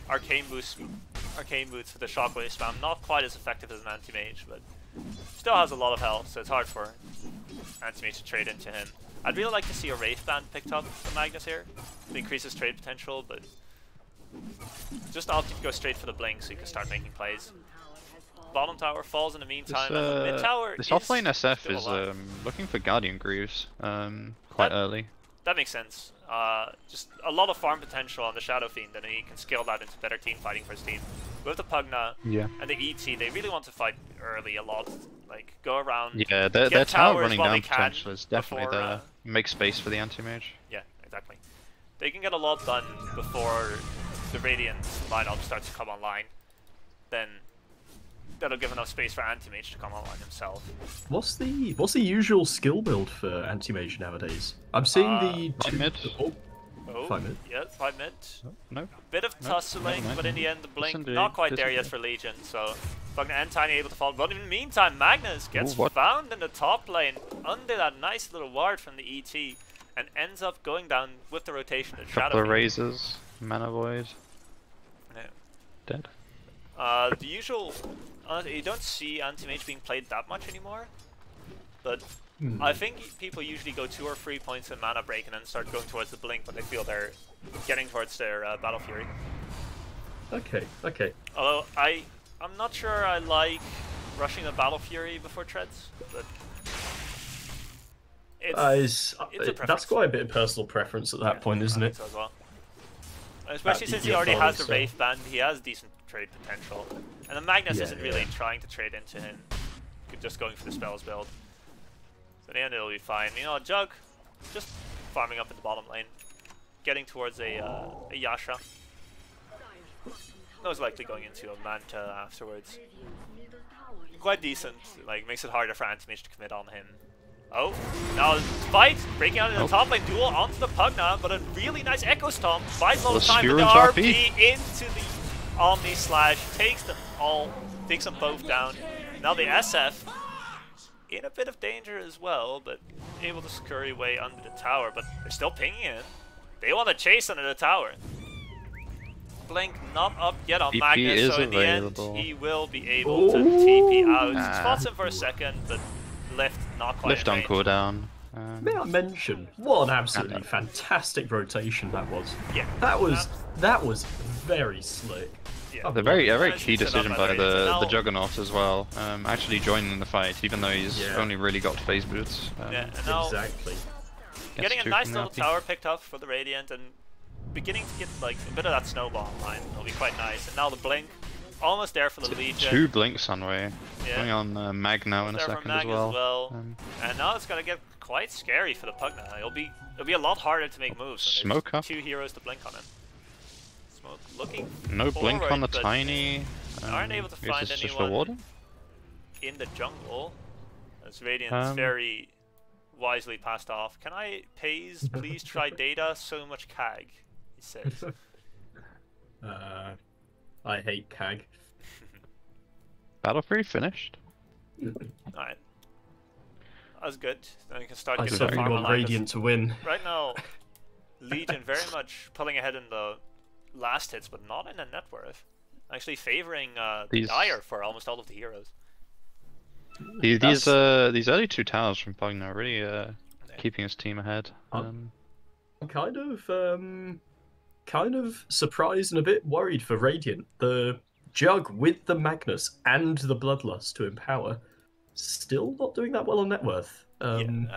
Arcane Boots with the Shockwave spam not quite as effective as an Anti-Mage, but still has a lot of health, so it's hard for Anti-Mage to trade into him. I'd really like to see a Wraith Band picked up from Magnus here to increase his trade potential, but just opted to go straight for the Blink so he can start making plays. Bottom tower falls in the meantime, and the mid tower this offlane SF is looking for Guardian Greaves quite early. That makes sense. Just a lot of farm potential on the Shadow Fiend, and he can scale that into better team fighting for his team. with the Pugna Yeah. and the ET, they really want to fight early a lot. Like, go around. Yeah, their get tower towers running while down they can potential is definitely before, there. Make space for the anti-mage. Yeah, exactly. They can get a lot done before the Radiant lineup starts to come online. Then that'll give enough space for Anti-Mage to come online himself. What's the usual skill build for anti-mage nowadays? I'm seeing the five mid. Oh, 5 mid. yeah, 5 mid. No. Bit of No, tussling, never mind. but in the end the Blink Disagree, not quite there yet disagree. for Legion, so Pugna and Tiny able to fall. But in the meantime, Magnus gets Ooh, what? found in the top lane under that nice little ward from the ET and ends up going down with the rotation of Couple Shadow of Fiend. razors, mana void, Yeah. dead. The usual, you don't see anti-mage being played that much anymore, but I think people usually go 2 or 3 points in mana break and then start going towards the Blink when they feel they're getting towards their Battle Fury. Okay. Although I'm not sure I like rushing the Battle Fury before treads, but it's a That's preference. quite a bit of personal preference at that point, isn't I it? think so as well. Especially since he yeah, already has the probably Wraith band, he has decent trade potential. And the Magnus Yeah, isn't really trying to trade into him, just going for the spells build. So in the end it'll be fine. You know, Jug, just farming up in the bottom lane, getting towards a Yasha. Most likely going into a Manta afterwards. Quite decent, like makes it harder for Anti-Mage to commit on him. Oh, now fight, breaking out in the top lane duel onto the Pugna, but a really nice Echo Stomp, buys a lot of time with the Skewer into RP into the Omni Slash, takes them both down. Now the SF in a bit of danger as well, but able to scurry away under the tower, but they're still pinging in. They want to chase under the tower. Blink not up yet on TP Magnus, is so in the available. end he will be able to TP out. Ah. Spots him for a second, but lift not quite Lift in on range. cooldown. May I mention what an absolutely fantastic rotation that was? Yeah. That was very slick. Yeah. A very Nice key set up decision by by Radiant. the Now- Juggernaut as well. Actually joining the fight, even though he's Yeah. only really got phase boots. Yeah, and now Exactly. gets getting a two nice from the little RP. tower picked up for the Radiant and beginning to get like a bit of that snowball line. It'll be quite nice. And now the Blink, almost there for the Legion. 2 blinks on way. Yeah. Going on Mag now in a There for second Mag as well. And now it's gonna get quite scary for the Pugna. It'll be a lot harder to make moves. when there's Smoke up. 2 heroes to blink on him. Smoke looking No blink on the forward, but Tiny. aren't able to I guess find it's just anyone rewarding. in the jungle. As Radiant's very wisely passed off. Can I please try data? So much CAG, he says. I hate CAG. Battle free finished. Alright. That's good. Then we can start I getting certainly farm want aligned. Radiant to win. Right now, Legion very much pulling ahead in the last hits, but not in the net worth. Actually favoring These- Dire for almost all of the heroes. These early 2 towers from Pugna are really keeping his team ahead. I'm kind of surprised and a bit worried for Radiant. The Jug with the Magnus and the Bloodlust to empower, still not doing that well on net worth. In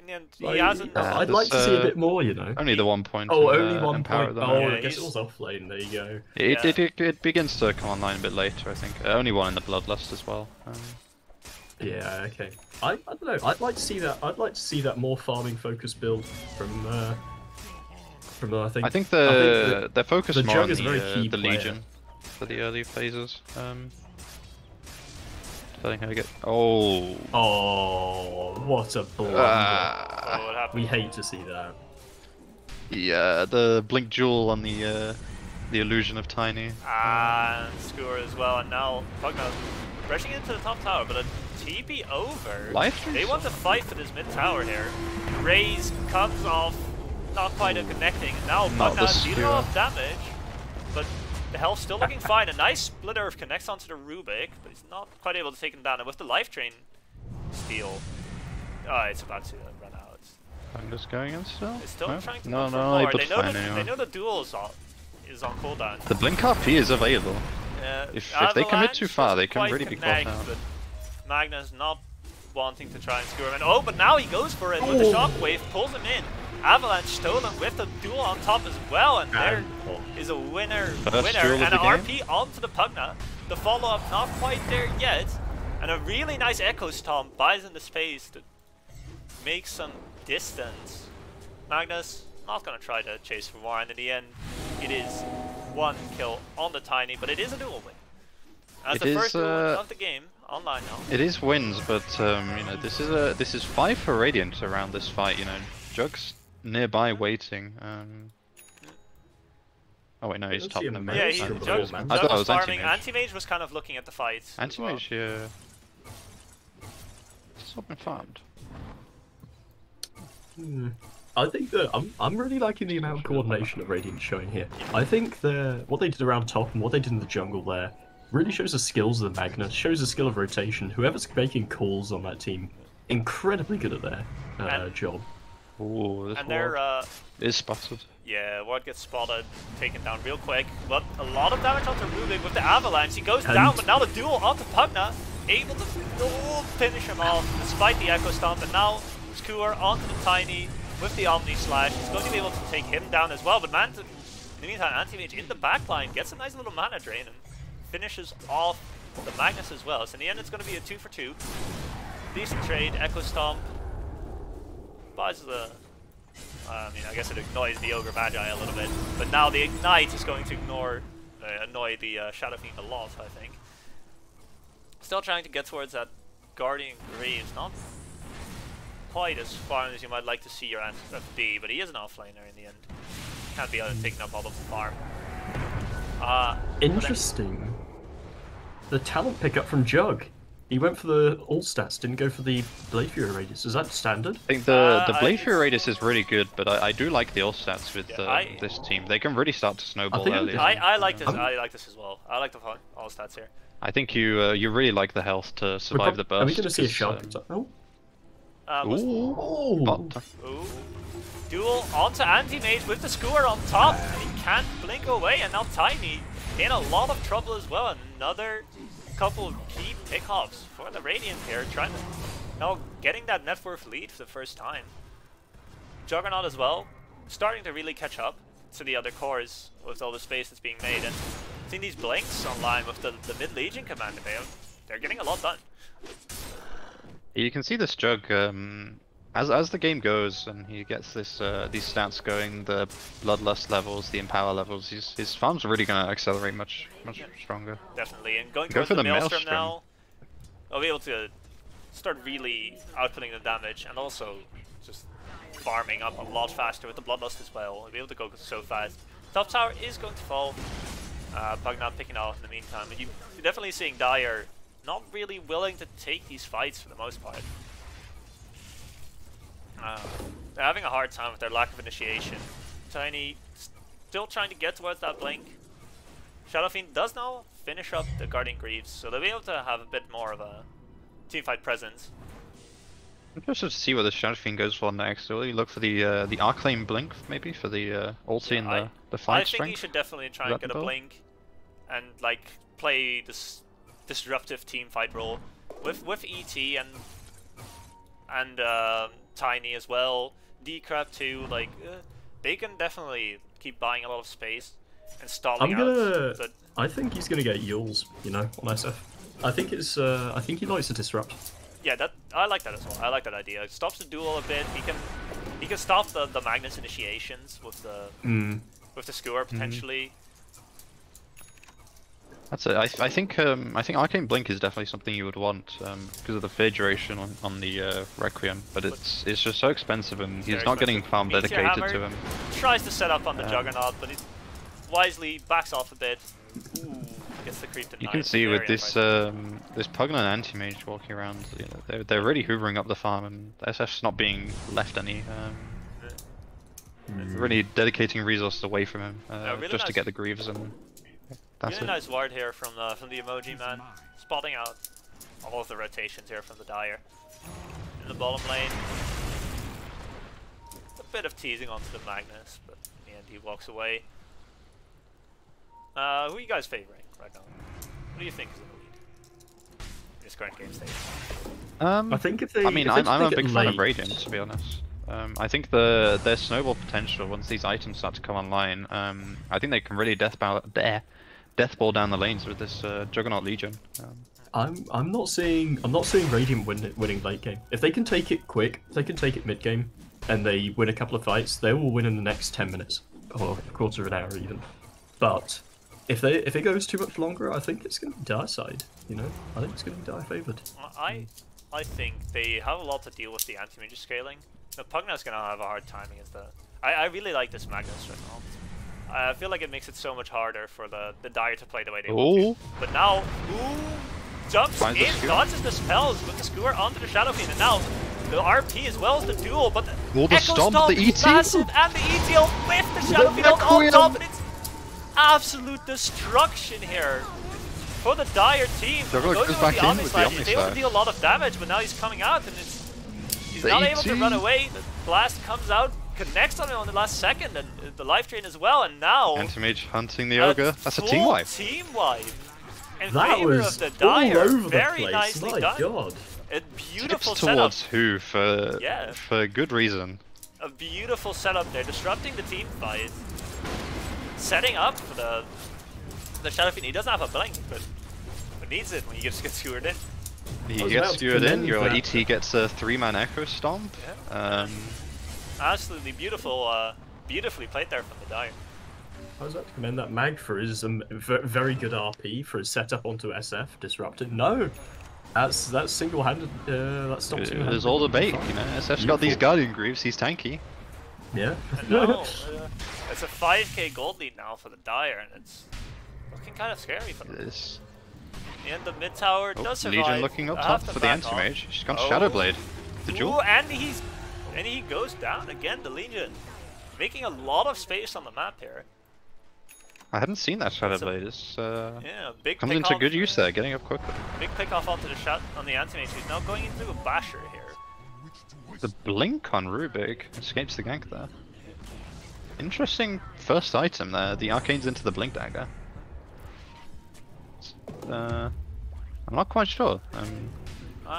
the end, he Like, hasn't. I'd like to see a bit more, you know. Only the 1 point. Oh, in, only one Empower point. though. Oh, Yeah, I guess it he's- was off lane. There you go. It begins to come online a bit later, I think. Only 1 in the Bloodlust as well. Yeah, okay. I don't know. I'd like to see that. I'd like to see that more farming focused build from I think. I think the they're focused the more Jug on is a very key the player. Legion for the early phases. Telling how to get. Oh. Oh, what a blunder! Oh, what happened? We hate to see that. Yeah, the blink jewel on the illusion of Tiny. And Skewer as well, and now Pugna rushing into the top tower, but a TP over. Life They want to fight for this mid tower here. Raze comes off, not quite a connecting. Now Not the Pugna dealing Skewer. off damage, but the health still looking fine. A nice split earth connects onto the Rubik, but he's not quite able to take him down. And with the life drain steal, it's about to run out. I'm just going in still. It's still No? trying to No, go for no, more. able They to know find they anyone. know the duel is on cooldown. The blink RP is available. If they commit too Avalanche far, they doesn't can quite really be caught connect, out. but Magnus not wanting to try and skewer him in. Oh, but now he goes for it with the shockwave, pulls him in. Avalanche stolen with the duel on top as well, and there is a winner, First duel of and the an game. RP onto the Pugna. The follow-up not quite there yet, and a really nice Echo Stomp buys in the space to make some distance. Magnus not gonna try to chase for more, and in the end, it is 1 kill on the Tiny, but it is a duel win. As It the is, first duel of the game, online now. It is wins, but you know, this is 5 for Radiant around this fight. You know, Jug's nearby waiting. Oh wait, no, he's Let's top see in the a mid. mage Yeah, Jug- Jug man. I thought it was was farming. Anti-Mage. Anti-Mage was kind of looking at the fight. as well. Anti-Mage, yeah. It's not been farmed. I think that I'm really liking the amount of coordination that Radiant's showing here. I think what they did around top and what they did in the jungle there really shows the skills of the Magnus, shows the skill of rotation. Whoever's making calls on that team, incredibly good at their job. Ooh, this And they're ward is spotted. yeah, Ward gets spotted, taken down real quick, but a lot of damage onto Rubik with the Avalanche. He goes down, but now the duel onto Pugna, able to finish him off despite the Echo Stomp, and now Skewer onto the Tiny with the Omni Slash. He's going to be able to take him down as well, but in the meantime, Anti-Mage in the backline gets a nice little mana drain and finishes off the Magnus as well. So in the end, it's going to be a 2 for 2. Decent trade, Echo Stomp buys the... I mean, I guess it annoys the Ogre Magi a little bit, but now the Ignite is going to annoy the Shadow Fiend a lot, I think. Still trying to get towards that Guardian Greaves, not quite as far as you might like to see your FD, but he is an offlaner in the end. Can't be taking up all of the farm. Interesting. The talent pickup from Jug. He went for the all stats, didn't go for the Blade Fury radius. Is that standard? I think the Blade Fury radius is really good, but I do like the all stats with this team. They can really start to snowball think early. I like this. I like this as well. I like the all stats here. I think you really like the health to survive the burst. Are we going to see a 'cause, shark? Oh. Ooh, Oh. Ooh. Duel onto Anti-Mage with the Skewer on top. And he can't blink away, and now Tiny in a lot of trouble as well. Another couple of key pickoffs for the Radiant here, trying to now getting that net worth lead for the first time. Juggernaut as well, starting to really catch up to the other cores with all the space that's being made, and seeing these blinks online with the mid Legion commander, they're getting a lot done. You can see this Jug as the game goes and he gets this these stats going, the Bloodlust levels, the Empower levels. His farm's really gonna accelerate much stronger. Definitely, and going Go towards for the the Maelstrom Maelstrom. now, I'll be able to start really outputting the damage, and also just farming up a lot faster with the Bloodlust as well. I'll be able to go so fast. Top tower is going to fall. Pugna picking off in the meantime, but you're definitely seeing Dire not really willing to take these fights for the most part. They're having a hard time with their lack of initiation. Tiny still trying to get towards that blink. Shadow Fiend does now finish up the Guardian Greaves, so they'll be able to have a bit more of a teamfight presence. I'm interested to see what the Shadow Fiend goes for next. Will you look for the Arclane Blink maybe for the ulti and the fight I think strength? he should definitely try and get a Rapid blink and like play this disruptive team fight role with ET and Tiny as well. D-Crab too, like they can definitely keep buying a lot of space and stalling out. But I think he's gonna get Yules, you know, on SF. I think he likes to disrupt. yeah, I like that as well. I like that idea. It stops the duel a bit. He can stop the Magnus initiations with the Skewer potentially. That's it. I think Arcane Blink is definitely something you would want because of the fade duration on the Requiem, but it's just so expensive and he's very not getting expensive. farm Meteor dedicated Hammer to him. Tries to set up on the Yeah. Juggernaut, but he wisely backs off a bit. Ooh, gets the creep denied. You can see Very with this unfortunate. this Pugna and Anti-Mage walking around, you know, they're really hoovering up the farm, and SF's not being left any. Really dedicating resources away from him really just to nice. get the Greaves, and that's Really it. nice ward here from the emoji man, spotting out all of the rotations here from the Dire. In the bottom lane, a bit of teasing onto the Magnus, but in the end he walks away. Who are you guys favoring right now? What do you think is in the lead? this current game state. I think if they. I mean, if they I'm a take it big fan of late- Radiant, to be honest. I think their snowball potential once these items start to come online. I think they can really death ball down the lanes with this Juggernaut Legion. I'm not seeing Radiant winning late game. If they can take it quick, if they can take it mid game, and they win a couple of fights, they will win in the next 10 minutes or a quarter of an hour even. But if it goes too much longer, I think it's going to be Dire side. You know, I think it's going to be Dire favored. I think they have a lot to deal with the anti-mage scaling. The Pugna's gonna have a hard time against the. I really like this Magnus right now. I feel like it makes it so much harder for the Dire to play the way they want to. But now, jumps Finds the in, skewer. dodges the spells with the skewer onto the Shadow Fiend, and now the RP as well as the duel, but the The Echo stomp, the ET. massive, and the ETL with the Shadow Fiend on Requiem. top, and it's absolute destruction here for the Dire team. Juggernaut Going goes with back the in Omni with the Slash, Omni he's able to Slash. deal a lot of damage, but now he's coming out, and he's The not able to ET. run away. The blast comes out, connects on him on the last second, and the life drain as well, and now Anti-mage hunting the ogre. That's a team full wipe. Team wipe. In That favor was of the all Dire. over the Very place. nicely My done. God. A beautiful Tips setup. towards who Yeah. for good reason. A beautiful setup there, disrupting the team fight, setting up for the Shadow Fiend. He doesn't have a blink, but needs it when he gets skewered in. He I was gets about to skewered in, commend your that. ET gets a 3-man Echo Stomp. Absolutely beautiful, beautifully played there from the Dire. I was about to commend that Mag for his very good RP for his setup onto SF disrupted. No, that's single-handed. That's stopped single-handed. There's all debate, you know. SF's got these Beautiful. Guardian Greaves, he's tanky. Yeah. And now, it's a 5k gold lead now for the Dire, and it's looking kind of scary for them. This And the mid tower does survive. Legion looking up I top have to for the back off. Anti-Mage. She's gone Oh. Shadowblade. The Ooh, jewel. and he goes down again, the Legion. Making a lot of space on the map here. I hadn't seen that Shadowblade. It's Yeah, big comes pick into off, good use there, getting up quickly. Big pick off onto the shot on the Anti-Mage, who's now going into a basher here. The blink on Rubik escapes the gank there. Interesting first item there. The arcane's into the blink dagger. I'm not quite sure.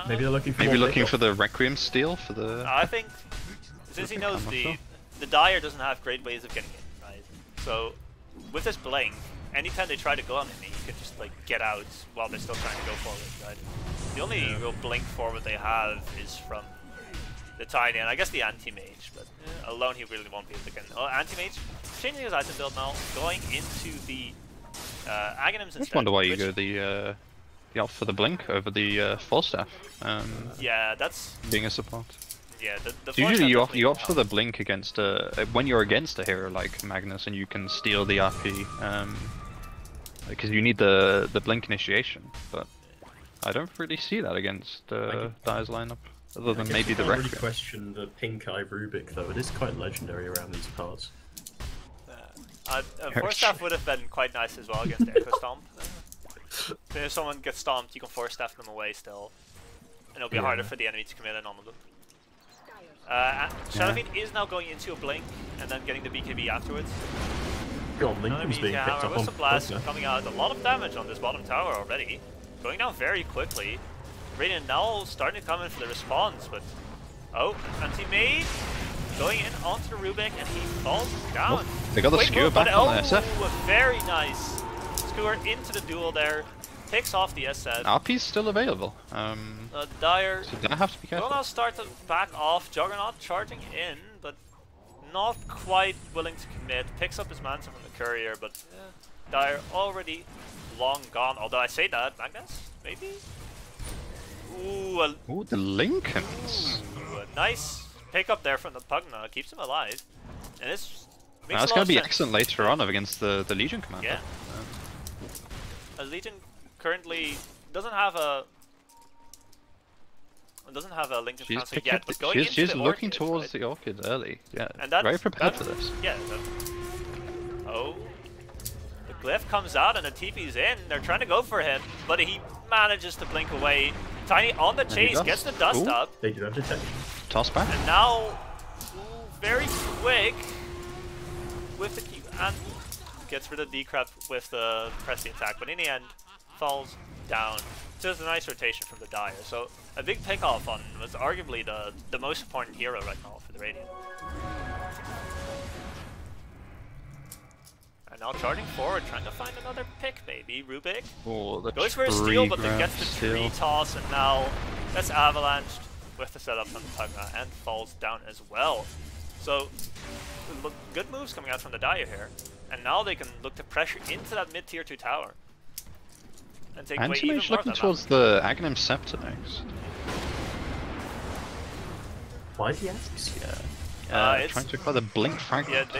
Maybe they're looking for Maybe more looking pick-off. for the Requiem steal for the. I think since he knows I'm not the sure. Dire doesn't have great ways of getting in, right? So with this blink, anytime they try to go on him, he can just like get out while they're still trying to go forward, right? The only real blink forward they have is from the Tiny, and I guess the Anti-Mage, but alone he really won't be able to get in. Oh, Anti-Mage changing his item build now, going into the Aghanims I instead. just wonder why you which- go the opt for the blink over the Falstaff. Yeah, that's Being a support. yeah. The So usually Falstaff you definitely opt for the helps. blink against when you're against a hero like Magnus and you can steal the RP because you need the blink initiation. But I don't really see that against Dire's lineup, other I than guess maybe you the can't really Requiem. question the pink eye Rubik though. It is quite legendary around these parts. Force staff would have been quite nice as well against Echo Stomp. If someone gets stomped, you can force staff them away still, and it'll be Yeah. harder for the enemy to commit in on them. Shadow Fiend is now going into a blink and then getting the BKB afterwards. God, Another Lincoln's being BK picked hammer up with on some blast Pugna. coming out. A lot of damage on this bottom tower already. Going down very quickly. Radiant now starting to come in for the response, but oh, Anti-Mage going in onto the Rubik and he falls down. They got the Quick skewer move, but back on the SF. very nice. Skewer into the duel there. Takes off the SF. RP's still available. Dire So I have to be will careful. now start to back off. Juggernaut charging in, but not quite willing to commit. Picks up his Manta from the courier, but Dire already long gone. Although I say that, Magnus, maybe? Ooh, Ooh, the Lincolns. a nice pick up there from the Pugna. Keeps him alive. And this makes That's a lot gonna of be sense. excellent later on against the Legion commander. Yeah. Legion currently doesn't have a Lincoln She's, Council yet, but going into she's the looking Orchid, towards right? the Orchid early. Yeah, And that's, very prepared that's- for this. Yeah. Oh. The Glyph comes out and the TP's in. They're trying to go for him, but he manages to blink away. Tiny on the he chase, does. gets the dust Ooh. up, They do have detection. Toss back. and now very quick with the Q and gets rid of Decrep with the press the attack, but in the end falls down. Just a nice rotation from the Dire. So a big pickoff on was arguably the most important hero right now for the Radiant. And now charging forward, trying to find another pick maybe. Rubik Oh, the goes for a steal, but then grab gets the tree steal. toss, and now that's avalanched with the setup from Pugna and falls down as well. So good moves coming out from the Dire here. And now they can look to pressure into that mid-tier 2 tower. And take away even Anti-Mage more of looking that towards the Aghanim Scepter next. Why the asks? It's- Trying to acquire the Blink Yeah, Fragment.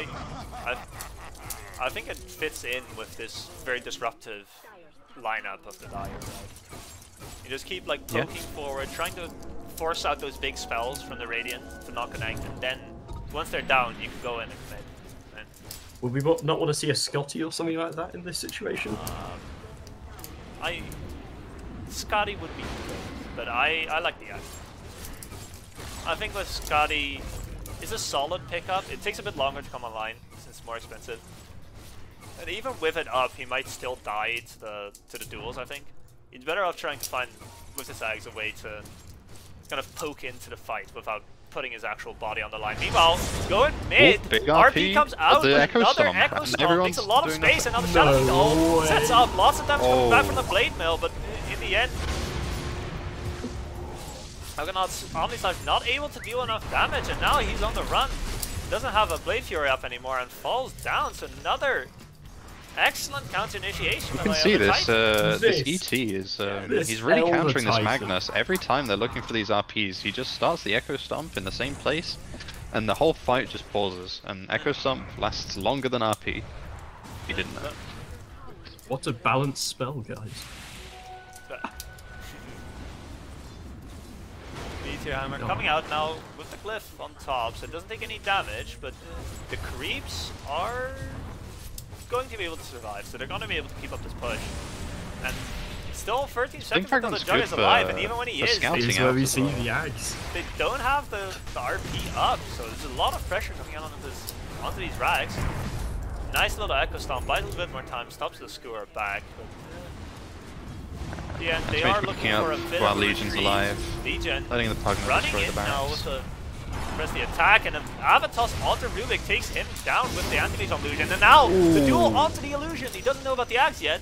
I think it fits in with this very disruptive lineup of the Dire. Right? You just keep like Yeah. poking forward, trying to force out those big spells from the Radiant to not connect, and then once they're down, you can go in and commit. And Would we not want to see a Scotty or something like that in this situation? Scotty would be good, but I like the Axe. I think with Scotty is a solid pickup. It takes a bit longer to come online since it's more expensive. And even with it up, he might still die to the duels, I think. He's better off trying to find, with his Axe, a way to kind of poke into the fight without putting his actual body on the line. Meanwhile, going mid, big RP RP, comes out the with Echo another Stomp, Echo and Stomp, everyone's makes a lot of doing space, nothing. and now the Shadow No Beetle way. sets up lots of damage coming back Oh. from the Blade Mill, but in the end, Omnislash not able to deal enough damage, and now he's on the run. Doesn't have a Blade Fury up anymore and falls down, so another excellent counter initiation. You can see this, this This- ET is, this he's really Elder countering this Titan. Magnus. Every time they're looking for these RPs, he just starts the Echo Stomp in the same place, and the whole fight just pauses, and Echo Stomp lasts longer than RP. If you didn't know. What a balanced spell, guys. Meteor Hammer coming out now with the Glyph on top, so it doesn't take any damage, but the creeps are going to be able to survive, so they're going to be able to keep up this push. And still 13 seconds until the Fragment's Jug good is alive, for- and even when he for is, scouting. Here's out where we as see well. the Ags. they don't have the RP up, so there's a lot of pressure coming out onto these Rags. Nice little Echo Stomp, buys a little bit more time, stops the Skewer back, but yeah, they Mage are looking looking up for a bit while of a Legion's retreat. alive. Legion Letting the Pugna running destroy in the now with barracks. the press the attack, and Avatos onto Rubik takes him down with the anti-mage on Illusion, and now the duel onto the Illusion. He doesn't know about the Axe yet,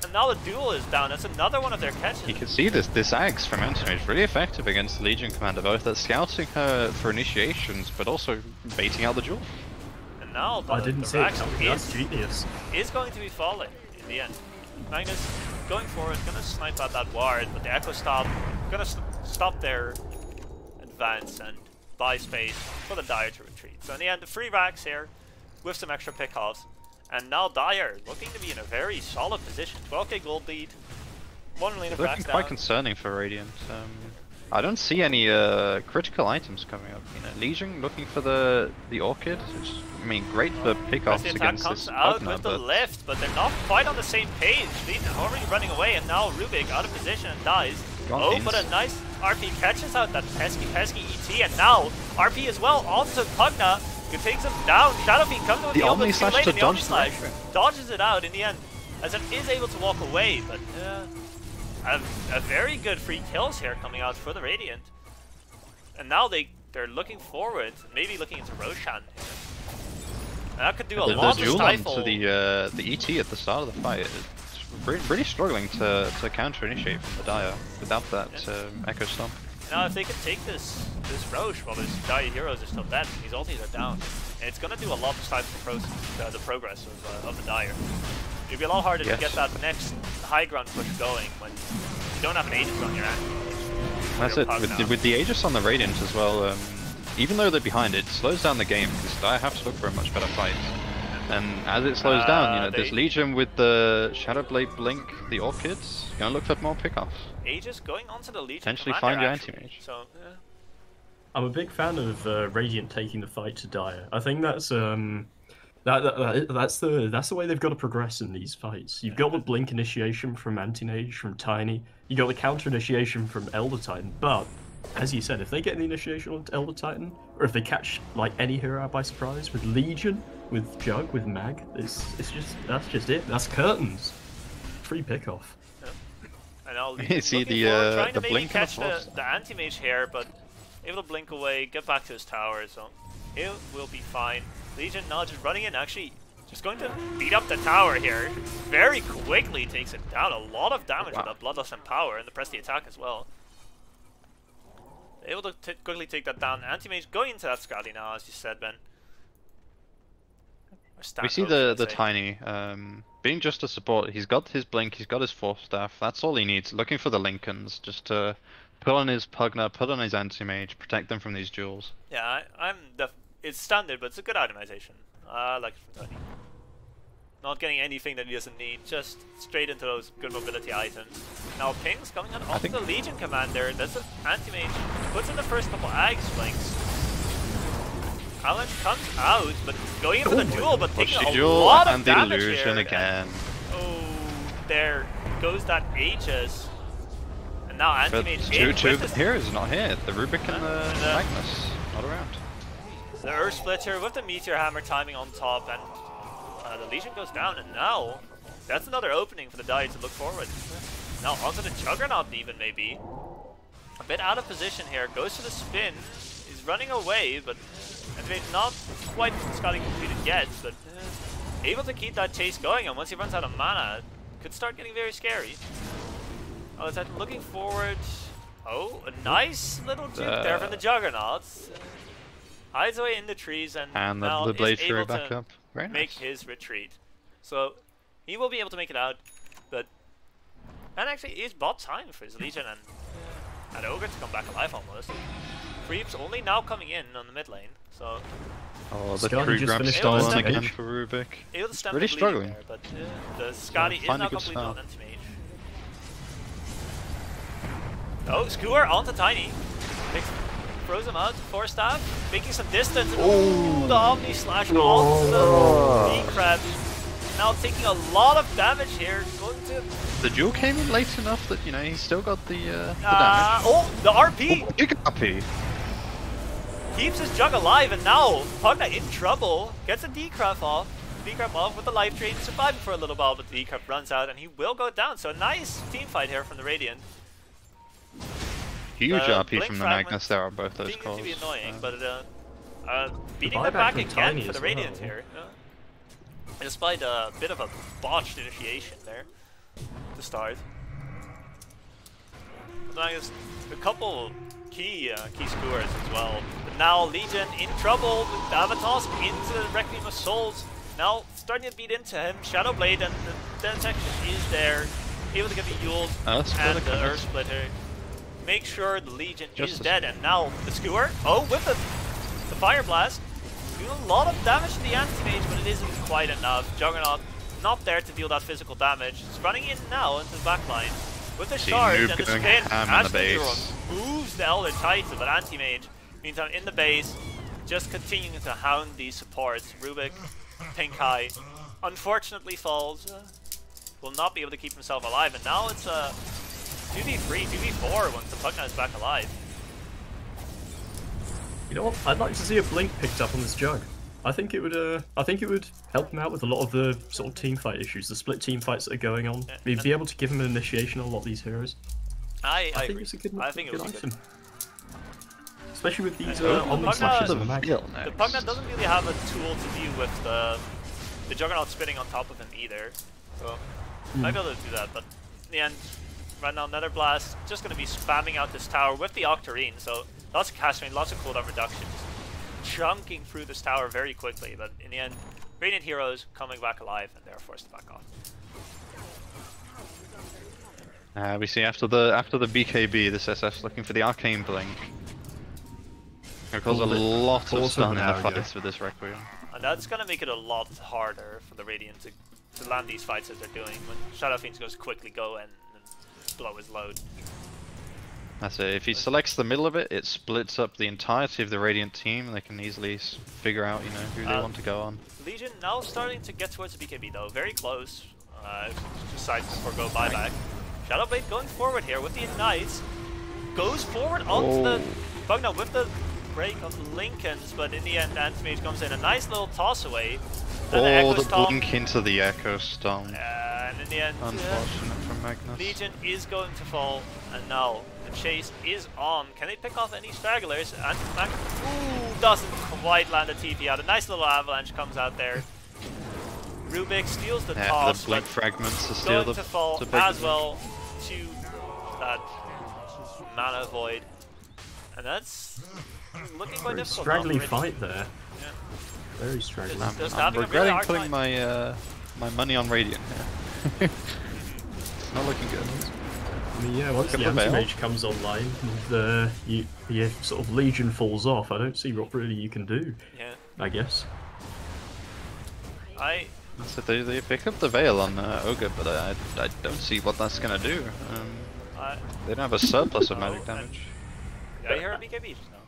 and now the duel is down. That's another one of their catches. You can see this Axe from Anti-Mage is really effective against the Legion Commander, both at scouting her for initiations, but also baiting out the duel. And now I the didn't see it Rax coming. That's genius. is going to be falling in the end. Magnus going forward, gonna snipe out that ward, but the Echo Stomp gonna stop their advance and buy space for the Dire to retreat. So in the end, the free Rax here with some extra pickoffs, and now Dire looking to be in a very solid position. 12k gold lead, one lane of Looking Rax quite down. concerning for Radiant. I don't see any critical items coming up. You know, Legion looking for the Orchid, which, I mean, great for As pickoffs the attack against comes this out Pugna, with the but lift, but they're not quite on the same page. Legion already running away, and now Rubik out of position and dies. Gone Oh, Beans. but a nice RP catches out that pesky ET, and now RP as well onto Pugna, who takes him down. Shadowfiend comes in with The the elbow Omni too Slash late, to and the Omni dodge the Slash action. dodges it out in the end, as it is able to walk away, but a very good free kills here coming out for the Radiant. And now they're looking forward, maybe looking into Roshan here. And that could do a the lot to duel stifle. onto the ET at the start of the fight. It's really struggling to counter initiate from the Dire without that Echo Stomp. Now if they can take this Roche while those Dire heroes are still dead, these ultis are down, and it's gonna do a lot to stifle the progress of the Dire. It'd be a lot harder to get that next high ground push going when you don't have an Aegis on your end. That's it. With the Aegis on the Radiant as well, even though they're behind, it slows down the game because Dire have to look for a much better fight. And as it slows down, you know, this Legion with the Shadowblade Blink, the Orchids, gonna look for more pickoffs. Aegis going onto the Legion Potentially commander, find your actually. anti-mage. So, I'm a big fan of Radiant taking the fight to Dire. I think that's that's the way they've got to progress in these fights. You've got the blink initiation from Anti-Mage, from Tiny. You got the counter initiation from Elder Titan. But as you said, if they get the initiation on Elder Titan, or if they catch like any hero out by surprise with Legion, with Jug, with Mag, that's just it. That's curtains. Free pickoff. And now You see looking the, forward, trying the to maybe blink and the catch force. the anti-mage here, but able to blink away, get back to his tower, so he will be fine. Legion now just running in, actually just going to beat up the tower here. Very quickly takes it down. A lot of damage with that Bloodlust and power, and the press the attack as well. Able to quickly take that down. Anti-mage going into that Scally now, as you said, Ben. We see the Tiny being just a support. He's got his blink, he's got his force staff. That's all he needs. Looking for the Lincolns, just to put on his Pugna, put on his anti-mage, protect them from these duels. Yeah, it's standard, but it's a good itemization. I like it from Tiny. Not getting anything that he doesn't need, just straight into those good mobility items. Now pings coming out off the Legion Commander. That's an anti-mage. Puts in the first couple Ags flanks. Alan comes out, but going in for the duel, but taking a lot of damage here. Illusion again. Oh, there goes that Aegis. And now anti-mage in two with of the heroes not here. The Rubik and the Magnus not around. The Earth Splitter with the Meteor Hammer timing on top, and the Legion goes down, and now that's another opening for the Dire to look forward. Now onto the Juggernaut even maybe. A bit out of position here, goes to the spin, he's running away, but not quite Scotty completed yet, but able to keep that chase going, and once he runs out of mana, it could start getting very scary. Oh, is that looking forward? Oh, a nice little juke there from the Juggernauts. Hides away in the trees, and now the Blade is Fury able back to up. Very make nice. his retreat. So he will be able to make it out, but and actually he's bought time for his Legion and Ogre to come back alive almost. Creeps only now coming in on the mid lane, so oh, the Scotty crew just grab finished stolen on again Mage. for Rubik. able to stem Really the bleeding struggling. there, but the Scotty is find a now good completely start. on anti-mage. Oh, Skewer onto Tiny. Throws him out, Force Staff, making some distance. Ooh, the Omni Slash onto the D-Crab. Now taking a lot of damage here. Going to The duel came in late enough that, you know, he's still got the damage. oh, the RP! Oh, big RP! Keeps his Jug alive, and now Pugna in trouble. Gets a D-Crab off. D-Crab off with the life drain, surviving for a little while, but the D-Crab runs out and he will go down. So a nice team fight here from the Radiant. Huge RP Blink from the fragment Magnus there on both those Being calls. to be annoying, but beating buyback them back from again Tiny for the as Radiant well. here. Despite a bit of a botched initiation there to start. Magnus, a couple key skewers as well. But now Legion in trouble with Avatos into the Requiem of Souls. Now starting to beat into him. Shadowblade and the detection is there. Able to get the Yule and the Earth Splitter. Make sure the Legion is dead, and now the Skewer. Oh, with the Fire Blast. Doing a lot of damage to the anti-mage, but it isn't quite enough. Juggernaut not there to deal that physical damage. It's running in now into the backline. With the shard and the spin, as the moves the Elder Titan, but anti-mage means I'm in the base, just continuing to hound these supports. Rubik, Pinkai, unfortunately falls. Will not be able to keep himself alive, and now it's a 2v3, 2v4 once the Pugna is back alive. You know what? I'd like to see a blink picked up on this Jug. I think it would help him out with a lot of the sort of team fight issues, the split team fights that are going on. We'd be able to give him an initiation on a lot of these heroes. I think agree. it's a good, I think it good would be item. good. Especially with these Pugna- Omni Slashes and the Mag. The Pugna doesn't really have a tool to deal with the Juggernaut spinning on top of him either. So might be able to do that, but in the end, right now Nether Blast just going to be spamming out this tower with the Octarine, so lots of cast range, lots of cooldown reductions. Chunking through this tower very quickly, but in the end, Radiant heroes coming back alive and they're forced to back off. We see after the BKB, this SF's looking for the Arcane Blink. Gonna cause a lot of stun in the fights with this Requiem. And that's gonna make it a lot harder for the Radiant to land these fights as they're doing when Shadow Fiends goes quickly go and blow his load. That's it. If he selects the middle of it, it splits up the entirety of the Radiant team, and they can easily figure out, you know, who they want to go on. Legion now starting to get towards the BKB though, very close. Decides to forego buyback. Shadowblade going forward here with the Ignites. Goes forward onto the Pugna with the break of Lincolns, but in the end, Anti-Mage comes in. A nice little toss away. Then Oh, the the blink into the Echo Storm. and in the end, Unfortunate from Magnus. Legion is going to fall, and now the chase is on. Can they pick off any stragglers? And ooh, doesn't quite land a TP out. A nice little avalanche comes out there. Rubik steals the Yeah, toss, the blink but fragments to steal going the to fall to break as the- well to that mana void, and that's looking quite Very difficult. straggly already. fight there. Yeah. Very straggly. Just- just I'm having a really regretting hard putting time. my my money on Radiant here. It's not looking good. I mean, yeah, once the Couple of veil. anti-mage comes online, your sort of Legion falls off. I don't see what really you can do, Yeah, I guess. So they pick up the Veil on Ogre, but I don't see what that's gonna do. I They don't have a surplus of No, magic and- damage. did I hear a BKB just now?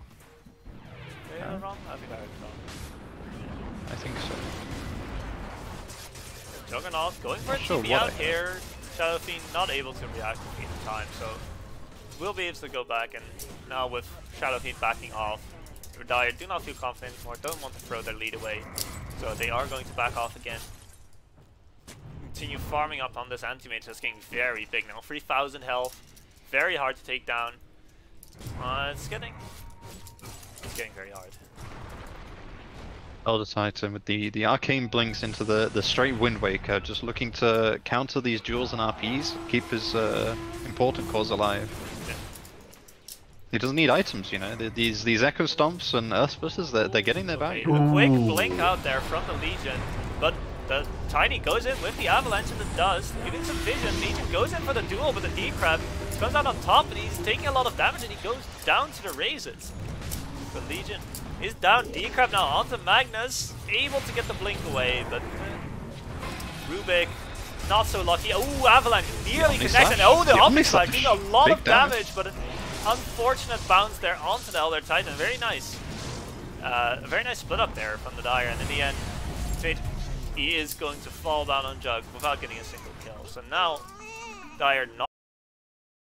Did I hear it wrong? I think I heard it wrong. I think so. Juggernaut going for a Not sure TP what out I heard. here. Shadow Fiend not able to react in time, so will be able to go back. And now with Shadow Fiend backing off, Dire do not feel confident anymore, don't want to throw their lead away, so they are going to back off again. Continue farming up on this anti-mage that's getting very big now. 3,000 health, very hard to take down. It's getting very hard. Elder Titan with the arcane blinks into the straight Wind Waker, just looking to counter these duels and RPs, keep his important cause alive. Yeah. He doesn't need items, you know. These Echo Stomps and Earth Splitters, they're getting their Okay, value. a quick Ooh. blink out there from the Legion, but the Tiny goes in with the Avalanche and the Dust, giving some vision. Legion goes in for the duel, but the D-Crab comes out on top, and he's taking a lot of damage, and he goes down to the Razes. The Legion is down. D-Crab now onto Magnus, able to get the blink away, but Rubik not so lucky. Oh, Avalanche nearly Omni connected. Slash? Oh, the The Omni Omni Slash Slash. doing a lot Big of damage, but an unfortunate bounce there onto the Elder Titan. Very nice. A very nice split up there from the Dire, and in the end, Fate, he is going to fall down on Jug without getting a single kill. So now, Dire not